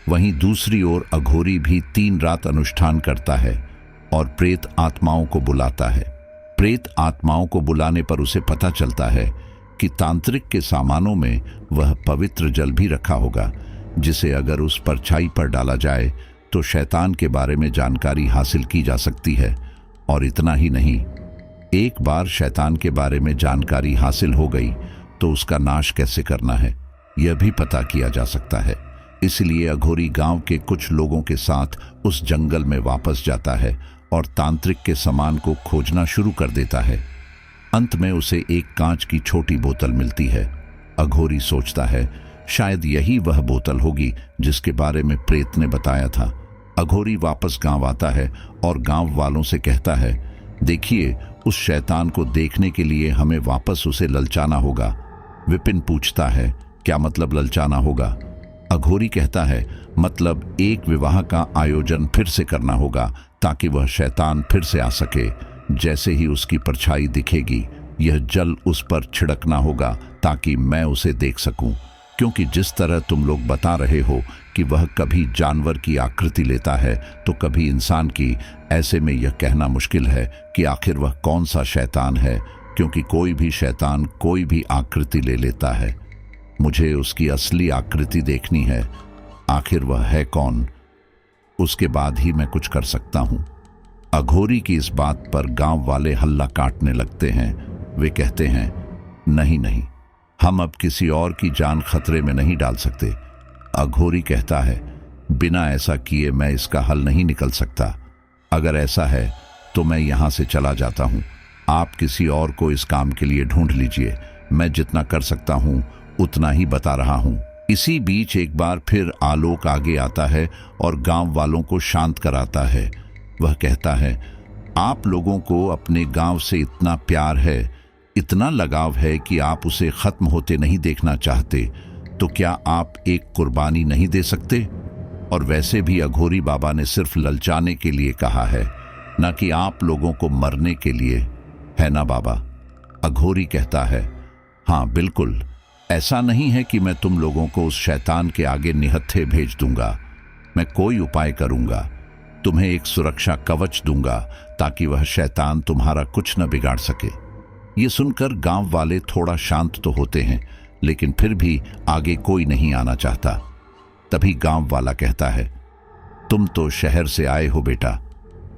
A: वहीं दूसरी ओर अघोरी भी 3 रात अनुष्ठान करता है और प्रेत आत्माओं को बुलाता है। प्रेत आत्माओं को बुलाने पर उसे पता चलता है कि तांत्रिक के सामानों में वह पवित्र जल भी रखा होगा, जिसे अगर उस परछाई पर डाला जाए तो शैतान के बारे में जानकारी हासिल की जा सकती है। और इतना ही नहीं, एक बार शैतान के बारे में जानकारी हासिल हो गई तो उसका नाश कैसे करना है यह भी पता किया जा सकता है। इसलिए अघोरी गांव के कुछ लोगों के साथ उस जंगल में वापस जाता है और तांत्रिक के सामान को खोजना शुरू कर देता है। अंत में उसे एक कांच की छोटी बोतल मिलती है। अघोरी सोचता है शायद यही वह बोतल होगी जिसके बारे में प्रेत ने बताया था। अघोरी वापस गांव आता है और गांव वालों से कहता है, देखिए, उस शैतान को देखने के लिए हमें वापस उसे ललचाना होगा। विपिन पूछता है, क्या मतलब ललचाना होगा? अघोरी कहता है, मतलब एक विवाह का आयोजन फिर से करना होगा ताकि वह शैतान फिर से आ सके। जैसे ही उसकी परछाई दिखेगी यह जल उस पर छिड़कना होगा ताकि मैं उसे देख सकूं। क्योंकि जिस तरह तुम लोग बता रहे हो कि वह कभी जानवर की आकृति लेता है तो कभी इंसान की, ऐसे में यह कहना मुश्किल है कि आखिर वह कौन सा शैतान है, क्योंकि कोई भी शैतान कोई भी आकृति ले लेता है। मुझे उसकी असली आकृति देखनी है। आखिर वह है कौन, उसके बाद ही मैं कुछ कर सकता हूं। अघोरी की इस बात पर गांव वाले हल्ला काटने लगते हैं। वे कहते हैं, नहीं नहीं, हम अब किसी और की जान खतरे में नहीं डाल सकते। अघोरी कहता है, बिना ऐसा किए मैं इसका हल नहीं निकल सकता। अगर ऐसा है तो मैं यहां से चला जाता हूं। आप किसी और को इस काम के लिए ढूंढ लीजिए। मैं जितना कर सकता हूं उतना ही बता रहा हूं। इसी बीच एक बार फिर आलोक आगे आता है और गांव वालों को शांत कराता है। वह कहता है, आप लोगों को अपने गांव से इतना प्यार है, इतना लगाव है कि आप उसे खत्म होते नहीं देखना चाहते, तो क्या आप एक कुर्बानी नहीं दे सकते? और वैसे भी अघोरी बाबा ने सिर्फ ललचाने के लिए कहा है, ना कि आप लोगों को मरने के लिए, है ना बाबा? अघोरी कहता है, हाँ बिल्कुल, ऐसा नहीं है कि मैं तुम लोगों को उस शैतान के आगे निहत्थे भेज दूंगा। मैं कोई उपाय करूंगा, तुम्हें एक सुरक्षा कवच दूंगा ताकि वह शैतान तुम्हारा कुछ न बिगाड़ सके। ये सुनकर गांव वाले थोड़ा शांत तो होते हैं, लेकिन फिर भी आगे कोई नहीं आना चाहता। तभी गांव वाला कहता है, तुम तो शहर से आए हो बेटा,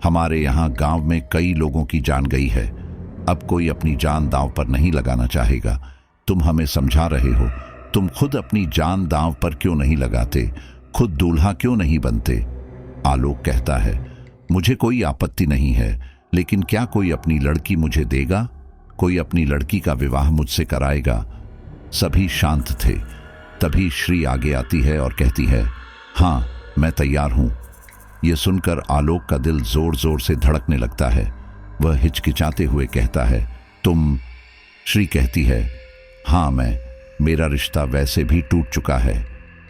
A: हमारे यहाँ गांव में कई लोगों की जान गई है, अब कोई अपनी जान दांव पर नहीं लगाना चाहेगा। तुम हमें समझा रहे हो, तुम खुद अपनी जान दांव पर क्यों नहीं लगाते, खुद दूल्हा क्यों नहीं बनते? आलोक कहता है, मुझे कोई आपत्ति नहीं है, लेकिन क्या कोई अपनी लड़की मुझे देगा? कोई अपनी लड़की का विवाह मुझसे कराएगा? सभी शांत थे। तभी श्री आगे आती है और कहती है, हाँ मैं तैयार हूं। यह सुनकर आलोक का दिल जोर जोर से धड़कने लगता है। वह हिचकिचाते हुए कहता है, तुम? श्री कहती है, हाँ मेरा रिश्ता वैसे भी टूट चुका है,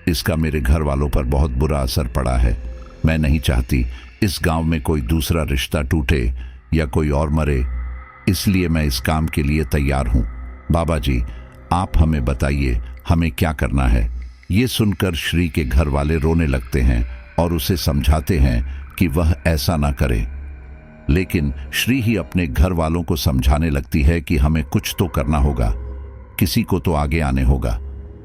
A: इसका मेरे घर वालों पर बहुत बुरा असर पड़ा है। मैं नहीं चाहती इस गांव में कोई दूसरा रिश्ता टूटे या कोई और मरे, इसलिए मैं इस काम के लिए तैयार हूं। बाबा जी, आप हमें बताइए हमें क्या करना है। ये सुनकर श्री के घर वाले रोने लगते हैं और उसे समझाते हैं कि वह ऐसा ना करे, लेकिन श्री ही अपने घर वालों को समझाने लगती है कि हमें कुछ तो करना होगा, किसी को तो आगे आने होगा।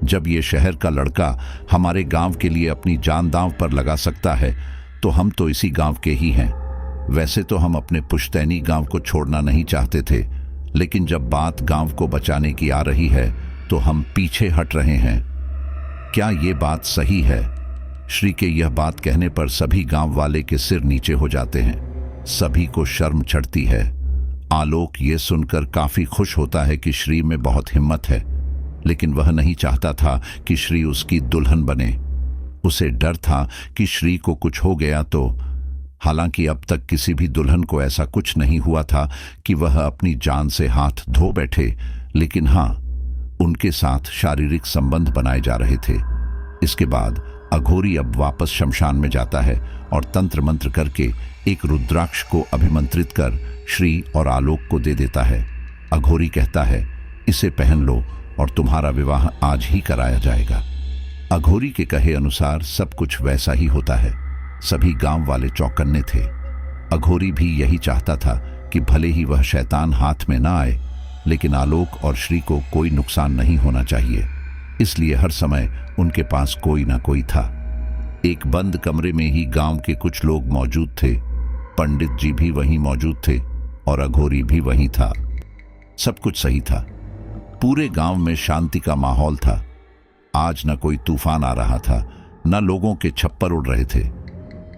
A: जब ये शहर का लड़का हमारे गांव के लिए अपनी जान दांव पर लगा सकता है, तो हम तो इसी गांव के ही हैं। वैसे तो हम अपने पुश्तैनी गांव को छोड़ना नहीं चाहते थे, लेकिन जब बात गांव को बचाने की आ रही है तो हम पीछे हट रहे हैं। क्या ये बात सही है? श्री के यह बात कहने पर सभी गांव वाले के सिर नीचे हो जाते हैं। सभी को शर्म चढ़ती है। आलोक ये सुनकर काफी खुश होता है कि श्री में बहुत हिम्मत है, लेकिन वह नहीं चाहता था कि श्री उसकी दुल्हन बने। उसे डर था कि श्री को कुछ हो गया तो। हालांकि अब तक किसी भी दुल्हन को ऐसा कुछ नहीं हुआ था कि वह अपनी जान से हाथ धो बैठे, लेकिन हाँ, उनके साथ शारीरिक संबंध बनाए जा रहे थे। इसके बाद अघोरी अब वापस शमशान में जाता है और तंत्र मंत्र करके एक रुद्राक्ष को अभिमंत्रित कर श्री और आलोक को दे देता है। अघोरी कहता है, इसे पहन लो और तुम्हारा विवाह आज ही कराया जाएगा। अघोरी के कहे अनुसार सब कुछ वैसा ही होता है। सभी गांव वाले चौकन्ने थे। अघोरी भी यही चाहता था कि भले ही वह शैतान हाथ में ना आए, लेकिन आलोक और श्री को कोई नुकसान नहीं होना चाहिए, इसलिए हर समय उनके पास कोई ना कोई था। एक बंद कमरे में ही गांव के कुछ लोग मौजूद थे। पंडित जी भी वहीं मौजूद थे और अघोरी भी वहीं था। सब कुछ सही था। पूरे गांव में शांति का माहौल था। आज न कोई तूफान आ रहा था, न लोगों के छप्पर उड़ रहे थे।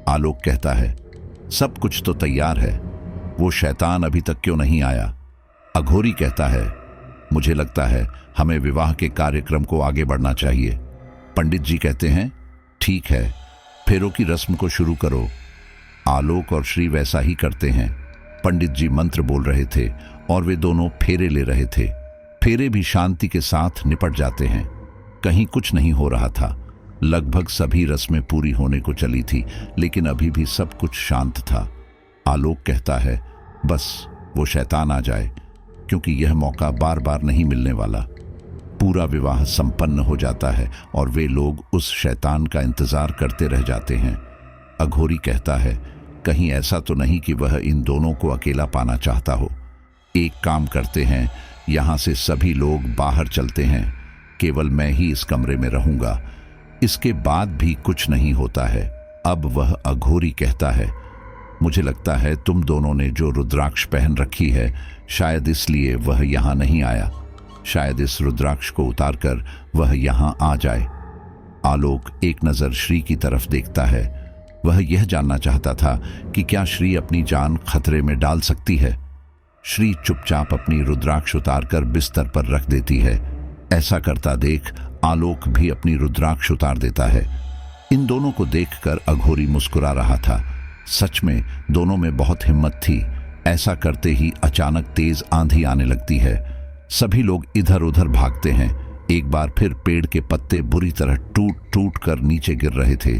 A: आलोक कहता है, सब कुछ तो तैयार है, वो शैतान अभी तक क्यों नहीं आया? अघोरी कहता है, मुझे लगता है हमें विवाह के कार्यक्रम को आगे बढ़ना चाहिए। पंडित जी कहते हैं, ठीक है, फेरों की रस्म को शुरू करो। आलोक और श्री वैसा ही करते हैं। पंडित जी मंत्र बोल रहे थे और वे दोनों फेरे ले रहे थे। फेरे भी शांति के साथ निपट जाते हैं। कहीं कुछ नहीं हो रहा था। लगभग सभी रस्में पूरी होने को चली थी, लेकिन अभी भी सब कुछ शांत था। आलोक कहता है, बस वो शैतान आ जाए, क्योंकि यह मौका बार बार नहीं मिलने वाला। पूरा विवाह संपन्न हो जाता है और वे लोग उस शैतान का इंतजार करते रह जाते हैं। अघोरी कहता है, कहीं ऐसा तो नहीं कि वह इन दोनों को अकेला पाना चाहता हो। एक काम करते हैं, यहाँ से सभी लोग बाहर चलते हैं, केवल मैं ही इस कमरे में रहूंगा। इसके बाद भी कुछ नहीं होता है। अब वह अघोरी कहता है, मुझे लगता है तुम दोनों ने जो रुद्राक्ष पहन रखी है, शायद इसलिए वह यहाँ नहीं आया। शायद इस रुद्राक्ष को उतारकर वह यहाँ आ जाए। आलोक एक नज़र श्री की तरफ देखता है। वह यह जानना चाहता था कि क्या श्री अपनी जान खतरे में डाल सकती है। श्री चुपचाप अपनी रुद्राक्ष उतारकर बिस्तर पर रख देती है। ऐसा करता देख आलोक भी अपनी रुद्राक्ष उतार देता है। इन दोनों को देखकर अघोरी मुस्कुरा रहा था। सच में दोनों में बहुत हिम्मत थी। ऐसा करते ही अचानक तेज आंधी आने लगती है। सभी लोग इधर उधर भागते हैं। एक बार फिर पेड़ के पत्ते बुरी तरह टूट टूट कर नीचे गिर रहे थे।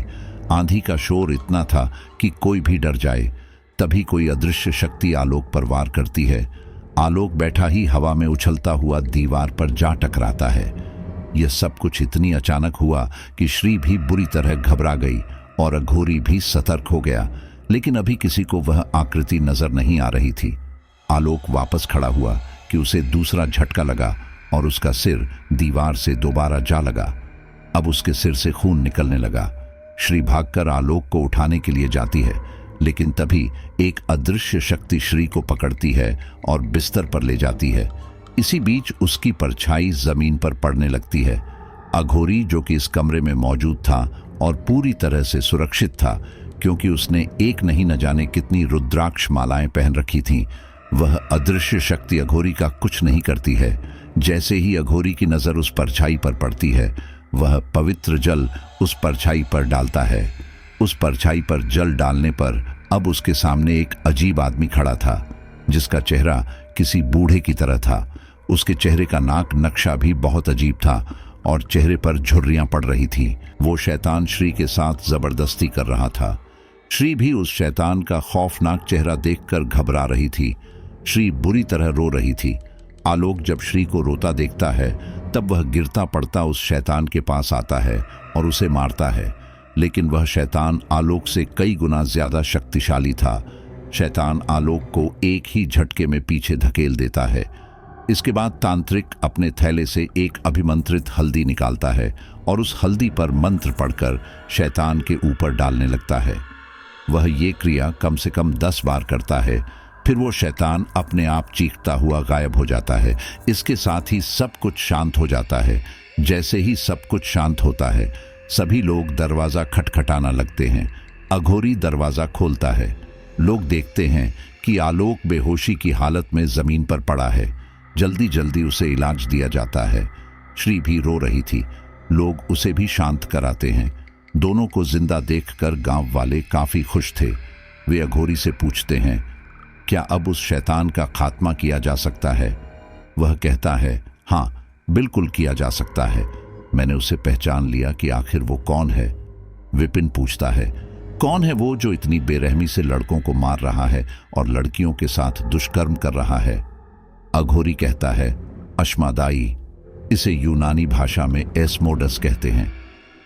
A: आंधी का शोर इतना था कि कोई भी डर जाए। तभी कोई अदृश्य शक्ति आलोक पर वार करती है। आलोक बैठा ही हवा में उछलता हुआ दीवार पर जा टकराता है। यह सब कुछ इतनी अचानक हुआ कि श्री भी बुरी तरह घबरा गई और अघोरी भी सतर्क हो गया, लेकिन अभी किसी को वह आकृति नजर नहीं आ रही थी। आलोक वापस खड़ा हुआ कि उसे दूसरा झटका लगा और उसका सिर दीवार से दोबारा जा लगा। अब उसके सिर से खून निकलने लगा। श्री भागकर आलोक को उठाने के लिए जाती है, लेकिन तभी एक अदृश्य शक्ति श्री को पकड़ती है और बिस्तर पर ले जाती है। इसी बीच उसकी परछाई जमीन पर पड़ने लगती है। अघोरी, जो कि इस कमरे में मौजूद था और पूरी तरह से सुरक्षित था क्योंकि उसने एक नहीं न जाने कितनी रुद्राक्ष मालाएं पहन रखी थीं, वह अदृश्य शक्ति अघोरी का कुछ नहीं करती है। जैसे ही अघोरी की नजर उस परछाई पर पड़ती है, वह पवित्र जल उस परछाई पर डालता है। उस परछाई पर जल डालने पर अब उसके सामने एक अजीब आदमी खड़ा था, जिसका चेहरा किसी बूढ़े की तरह था। उसके चेहरे का नाक नक्शा भी बहुत अजीब था और चेहरे पर झुर्रियां पड़ रही थीं। वो शैतान श्री के साथ जबरदस्ती कर रहा था। श्री भी उस शैतान का खौफनाक चेहरा देखकर घबरा रही थी। श्री बुरी तरह रो रही थी। आलोक जब श्री को रोता देखता है, तब वह गिरता पड़ता उस शैतान के पास आता है और उसे मारता है, लेकिन वह शैतान आलोक से कई गुना ज्यादा शक्तिशाली था। शैतान आलोक को एक ही झटके में पीछे धकेल देता है। इसके बाद तांत्रिक अपने थैले से एक अभिमंत्रित हल्दी निकालता है और उस हल्दी पर मंत्र पढ़कर शैतान के ऊपर डालने लगता है। वह ये क्रिया कम से कम 10 बार करता है। फिर वो शैतान अपने आप चीखता हुआ गायब हो जाता है। इसके साथ ही सब कुछ शांत हो जाता है। जैसे ही सब कुछ शांत होता है, सभी लोग दरवाजा खटखटाना लगते हैं। अघोरी दरवाजा खोलता है। लोग देखते हैं कि आलोक बेहोशी की हालत में जमीन पर पड़ा है। जल्दी जल्दी उसे इलाज दिया जाता है। श्री भी रो रही थी। लोग उसे भी शांत कराते हैं। दोनों को जिंदा देखकर गांव वाले काफी खुश थे। वे अघोरी से पूछते हैं, क्या अब उस शैतान का खात्मा किया जा सकता है? वह कहता है, हाँ, बिल्कुल किया जा सकता है। मैंने उसे पहचान लिया कि आखिर वो कौन है। विपिन पूछता है, कौन है वो जो इतनी बेरहमी से लड़कों को मार रहा है और लड़कियों के साथ दुष्कर्म कर रहा है? अघोरी कहता है, अश्मादाई। इसे यूनानी भाषा में एस्मोडस कहते हैं।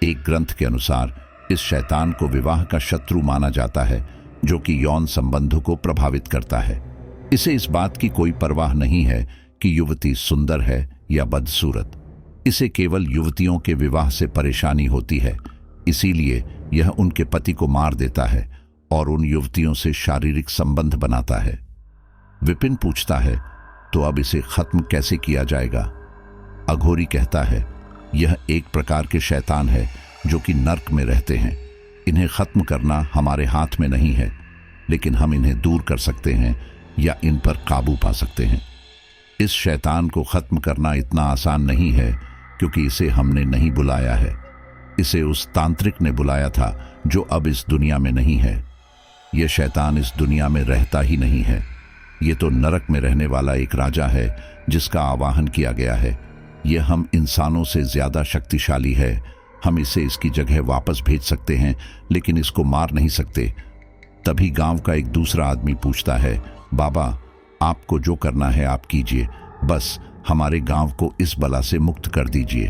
A: एक ग्रंथ के अनुसार इस शैतान को विवाह का शत्रु माना जाता है, जो कि यौन संबंधों को प्रभावित करता है। इसे इस बात की कोई परवाह नहीं है कि युवती सुंदर है या बदसूरत। इसे केवल युवतियों के विवाह से परेशानी होती है, इसीलिए यह उनके पति को मार देता है और उन युवतियों से शारीरिक संबंध बनाता है। विपिन पूछता है, तो अब इसे खत्म कैसे किया जाएगा? अघोरी कहता है, यह एक प्रकार के शैतान है जो कि नर्क में रहते हैं। इन्हें खत्म करना हमारे हाथ में नहीं है, लेकिन हम इन्हें दूर कर सकते हैं या इन पर काबू पा सकते हैं। इस शैतान को खत्म करना इतना आसान नहीं है, क्योंकि इसे हमने नहीं बुलाया है। इसे उस तांत्रिक ने बुलाया था जो अब इस दुनिया में नहीं है। यह शैतान इस दुनिया में रहता ही नहीं है। ये तो नरक में रहने वाला एक राजा है जिसका आवाहन किया गया है। यह हम इंसानों से ज्यादा शक्तिशाली है। हम इसे इसकी जगह वापस भेज सकते हैं, लेकिन इसको मार नहीं सकते। तभी गांव का एक दूसरा आदमी पूछता है, बाबा, आपको जो करना है आप कीजिए, बस हमारे गांव को इस बला से मुक्त कर दीजिए।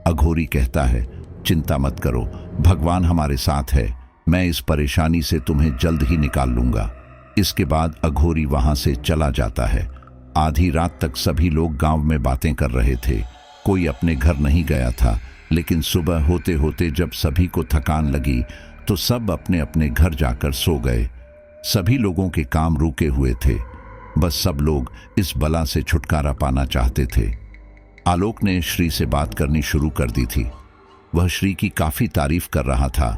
A: अघोरी कहता है, चिंता मत करो, भगवान हमारे साथ है। मैं इस परेशानी से तुम्हें जल्द ही निकाल लूंगा। इसके बाद अघोरी वहां से चला जाता है। आधी रात तक सभी लोग गांव में बातें कर रहे थे। कोई अपने घर नहीं गया था, लेकिन सुबह होते होते जब सभी को थकान लगी तो सब अपने अपने घर जाकर सो गए। सभी लोगों के काम रुके हुए थे। बस सब लोग इस बला से छुटकारा पाना चाहते थे। आलोक ने श्री से बात करनी शुरू कर दी थी। वह श्री की काफी तारीफ कर रहा था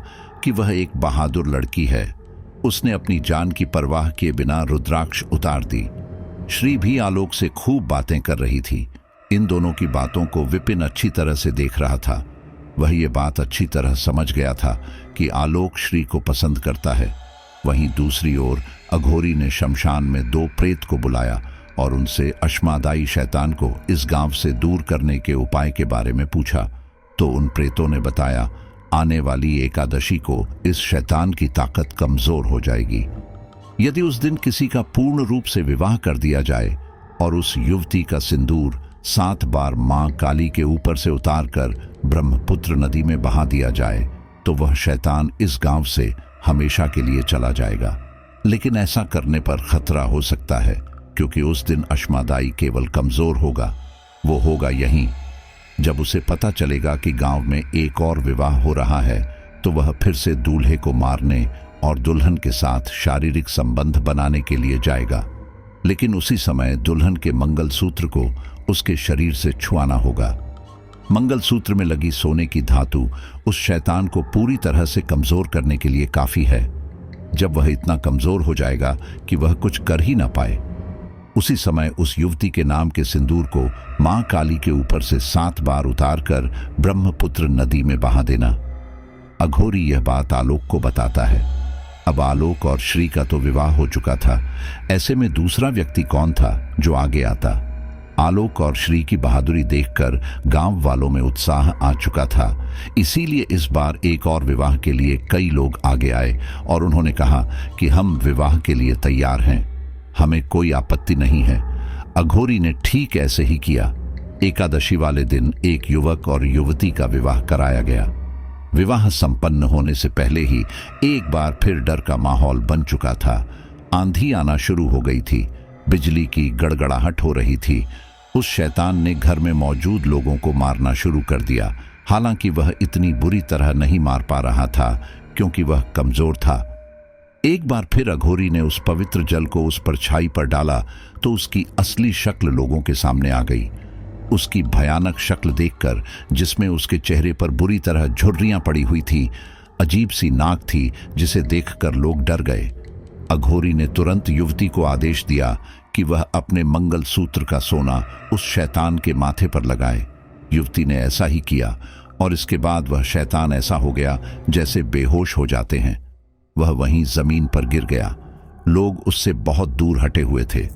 A: कि वह एक बहादुर लड़की है। उसने अपनी जान की परवाह किए बिना रुद्राक्ष उतार दी। श्री भी आलोक से खूब बातें कर रही थी। इन दोनों की बातों को विपिन अच्छी तरह से देख रहा था। वह ये बात अच्छी तरह समझ गया था कि आलोक श्री को पसंद करता है। वहीं दूसरी ओर अघोरी ने शमशान में 2 प्रेत को बुलाया और उनसे अश्मादाई शैतान को इस गांव से दूर करने के उपाय के बारे में पूछा। तो उन प्रेतों ने बताया, आने वाली एकादशी को इस शैतान की ताकत कमजोर हो जाएगी। यदि उस दिन किसी का पूर्ण रूप से विवाह कर दिया जाए और उस युवती का सिंदूर 7 बार मां काली के ऊपर से उतारकर ब्रह्मपुत्र नदी में बहा दिया जाए तो वह शैतान इस गांव से हमेशा के लिए चला जाएगा। लेकिन ऐसा करने पर खतरा हो सकता है, क्योंकि उस दिन अश्मादाई केवल कमजोर होगा। वो होगा यहीं जब उसे पता चलेगा कि गांव में एक और विवाह हो रहा है, तो वह फिर से दूल्हे को मारने और दुल्हन के साथ शारीरिक संबंध बनाने के लिए जाएगा। लेकिन उसी समय दुल्हन के मंगलसूत्र को उसके शरीर से छुआना होगा। मंगलसूत्र में लगी सोने की धातु उस शैतान को पूरी तरह से कमजोर करने के लिए काफी है। जब वह इतना कमजोर हो जाएगा कि वह कुछ कर ही ना पाए, उसी समय उस युवती के नाम के सिंदूर को मां काली के ऊपर से 7 बार उतारकर ब्रह्मपुत्र नदी में बहा देना। अघोरी यह बात आलोक को बताता है। अब आलोक और श्री का तो विवाह हो चुका था, ऐसे में दूसरा व्यक्ति कौन था जो आगे आता? आलोक और श्री की बहादुरी देखकर गांव वालों में उत्साह आ चुका था। इसीलिए इस बार एक और विवाह के लिए कई लोग आगे आए और उन्होंने कहा कि हम विवाह के लिए तैयार हैं, हमें कोई आपत्ति नहीं है। अघोरी ने ठीक ऐसे ही किया। एकादशी वाले दिन एक युवक और युवती का विवाह कराया गया। विवाह संपन्न होने से पहले ही एक बार फिर डर का माहौल बन चुका था। आंधी आना शुरू हो गई थी, बिजली की गड़गड़ाहट हो रही थी। उस शैतान ने घर में मौजूद लोगों को मारना शुरू कर दिया। हालांकि वह इतनी बुरी तरह नहीं मार पा रहा था, क्योंकि वह कमजोर था। एक बार फिर अघोरी ने उस पवित्र जल को उस परछाई पर डाला तो उसकी असली शक्ल लोगों के सामने आ गई। उसकी भयानक शक्ल देखकर, जिसमें उसके चेहरे पर बुरी तरह झुर्रियां पड़ी हुई थी, अजीब सी नाक थी जिसे देखकर लोग डर गए। अघोरी ने तुरंत युवती को आदेश दिया कि वह अपने मंगलसूत्र का सोना उस शैतान के माथे पर लगाए। युवती ने ऐसा ही किया और इसके बाद वह शैतान ऐसा हो गया जैसे बेहोश हो जाते हैं। वह वहीं जमीन पर गिर गया। लोग उससे बहुत दूर हटे हुए थे।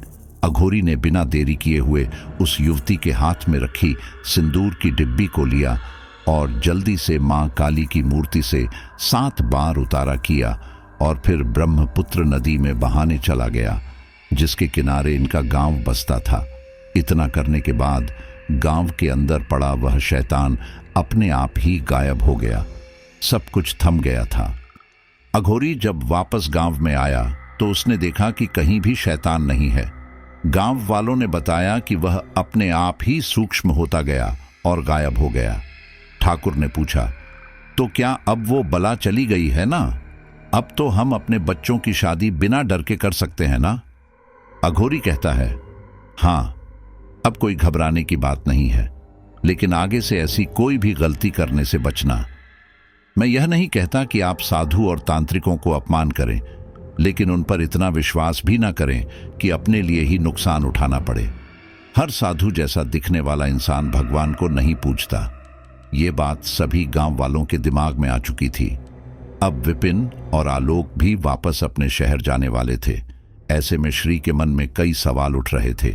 A: अघोरी ने बिना देरी किए हुए उस युवती के हाथ में रखी सिंदूर की डिब्बी को लिया और जल्दी से मां काली की मूर्ति से 7 बार उतारा किया और फिर ब्रह्मपुत्र नदी में बहाने चला गया, जिसके किनारे इनका गांव बसता था। इतना करने के बाद गांव के अंदर पड़ा वह शैतान अपने आप ही गायब हो गया। सब कुछ थम गया था। अघोरी जब वापस गांव में आया तो उसने देखा कि कहीं भी शैतान नहीं है। गांव वालों ने बताया कि वह अपने आप ही सूक्ष्म होता गया और गायब हो गया। ठाकुर ने पूछा, तो क्या अब वो बला चली गई है ना? अब तो हम अपने बच्चों की शादी बिना डर के कर सकते हैं ना? अघोरी कहता है, हाँ, अब कोई घबराने की बात नहीं है, लेकिन आगे से ऐसी कोई भी गलती करने से बचना। मैं यह नहीं कहता कि आप साधु और तांत्रिकों को अपमान करें, लेकिन उन पर इतना विश्वास भी ना करें कि अपने लिए ही नुकसान उठाना पड़े। हर साधु जैसा दिखने वाला इंसान भगवान को नहीं पूजता। ये बात सभी गांव वालों के दिमाग में आ चुकी थी। अब विपिन और आलोक भी वापस अपने शहर जाने वाले थे। ऐसे में श्री के मन में कई सवाल उठ रहे थे,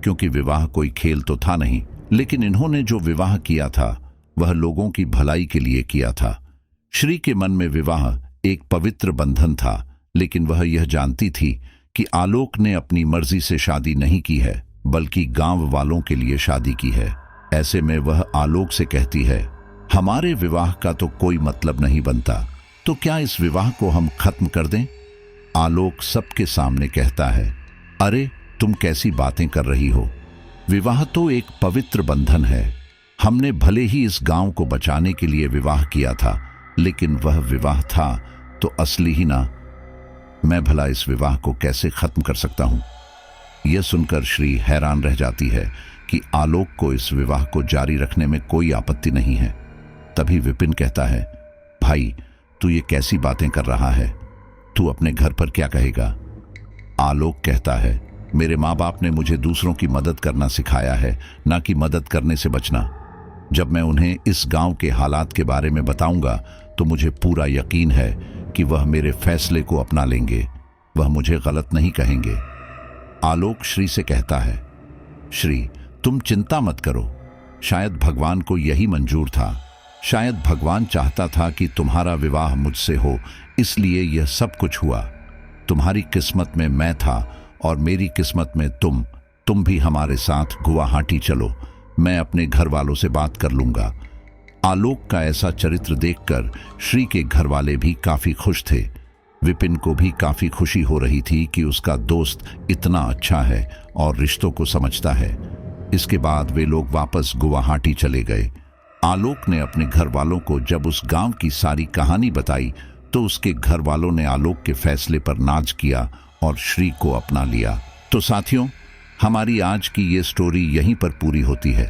A: क्योंकि विवाह कोई खेल तो था नहीं, लेकिन इन्होंने जो विवाह किया था वह लोगों की भलाई के लिए किया था। श्री के मन में विवाह एक पवित्र बंधन था, लेकिन वह यह जानती थी कि आलोक ने अपनी मर्जी से शादी नहीं की है, बल्कि गांव वालों के लिए शादी की है। ऐसे में वह आलोक से कहती है, हमारे विवाह का तो कोई मतलब नहीं बनता, तो क्या इस विवाह को हम खत्म कर दें? आलोक सबके सामने कहता है, अरे तुम कैसी बातें कर रही हो? विवाह तो एक पवित्र बंधन है। हमने भले ही इस गांव को बचाने के लिए विवाह किया था, लेकिन वह विवाह था तो असली ही ना। मैं भला इस विवाह को कैसे खत्म कर सकता हूं? यह सुनकर श्री हैरान रह जाती है कि आलोक को इस विवाह को जारी रखने में कोई आपत्ति नहीं है। तभी विपिन कहता है, भाई तू ये कैसी बातें कर रहा है? तू अपने घर पर क्या कहेगा? आलोक कहता है, मेरे माँ बाप ने मुझे दूसरों की मदद करना सिखाया है, ना कि मदद करने से बचना। जब मैं उन्हें इस गांव के हालात के बारे में बताऊंगा तो मुझे पूरा यकीन है कि वह मेरे फैसले को अपना लेंगे, वह मुझे गलत नहीं कहेंगे। आलोक श्री से कहता है, श्री तुम चिंता मत करो, शायद भगवान को यही मंजूर था। शायद भगवान चाहता था कि तुम्हारा विवाह मुझसे हो, इसलिए यह सब कुछ हुआ। तुम्हारी किस्मत में मैं था और मेरी किस्मत में तुम भी हमारे साथ गुवाहाटी चलो, मैं अपने घर वालों से बात कर लूंगा। आलोक का ऐसा चरित्र देखकर श्री के घर वाले भी काफी खुश थे। विपिन को भी काफी खुशी हो रही थी कि उसका दोस्त इतना अच्छा है और रिश्तों को समझता है। इसके बाद वे लोग वापस गुवाहाटी चले गए। आलोक ने अपने घर वालों को जब उस गांव की सारी कहानी बताई तो उसके घर वालों ने आलोक के फैसले पर नाज किया और श्री को अपना लिया। तो साथियों, हमारी आज की ये स्टोरी यहीं पर पूरी होती है।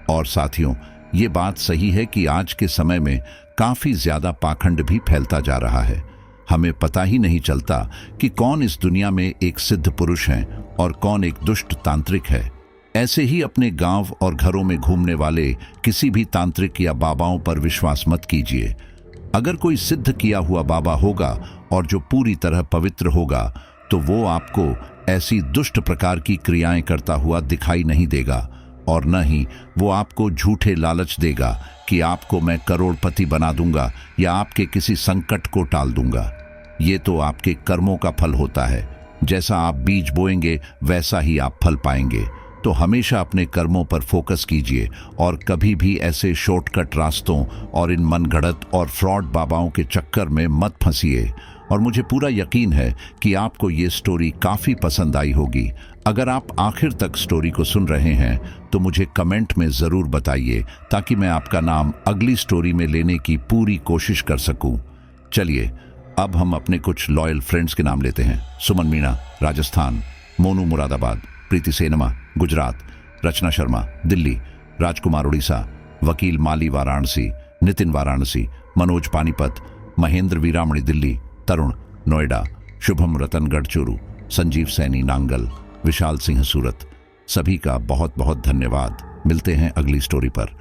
A: और साथियों, ये बात सही है कि आज के समय में काफी ज्यादा पाखंड भी फैलता जा रहा है। हमें पता ही नहीं चलता कि कौन इस दुनिया में एक सिद्ध पुरुष है और कौन एक दुष्ट तांत्रिक है। ऐसे ही अपने गांव और घरों में घूमने वाले किसी भी तांत्रिक या बाबाओं पर विश्वास मत कीजिए। अगर कोई सिद्ध किया हुआ बाबा होगा और जो पूरी तरह पवित्र होगा तो वो आपको ऐसी दुष्ट प्रकार की क्रियाएं करता हुआ दिखाई नहीं देगा और न ही वो आपको झूठे लालच देगा कि आपको मैं करोड़पति बना दूंगा या आपके किसी संकट को टाल दूंगा। ये तो आपके कर्मों का फल होता है। जैसा आप बीज बोएंगे वैसा ही आप फल पाएंगे। तो हमेशा अपने कर्मों पर फोकस कीजिए और कभी भी ऐसे शॉर्टकट रास्तों और इन मनगढ़ंत और फ्रॉड बाबाओं के चक्कर में मत फंसिए। और मुझे पूरा यकीन है कि आपको ये स्टोरी काफ़ी पसंद आई होगी। अगर आप आखिर तक स्टोरी को सुन रहे हैं तो मुझे कमेंट में ज़रूर बताइए ताकि मैं आपका नाम अगली स्टोरी में लेने की पूरी कोशिश कर सकूं। चलिए अब हम अपने कुछ लॉयल फ्रेंड्स के नाम लेते हैं। सुमन मीणा राजस्थान, मोनू मुरादाबाद, प्रीति सेनमा गुजरात, रचना शर्मा दिल्ली, राजकुमार उड़ीसा, वकील माली वाराणसी, नितिन वाराणसी, मनोज पानीपत, महेंद्र वीरामणी दिल्ली, तरुण नोएडा, शुभम रतनगढ़ चूरू, संजीव सैनी नांगल, विशाल सिंह सूरत। सभी का बहुत बहुत धन्यवाद। मिलते हैं अगली स्टोरी पर।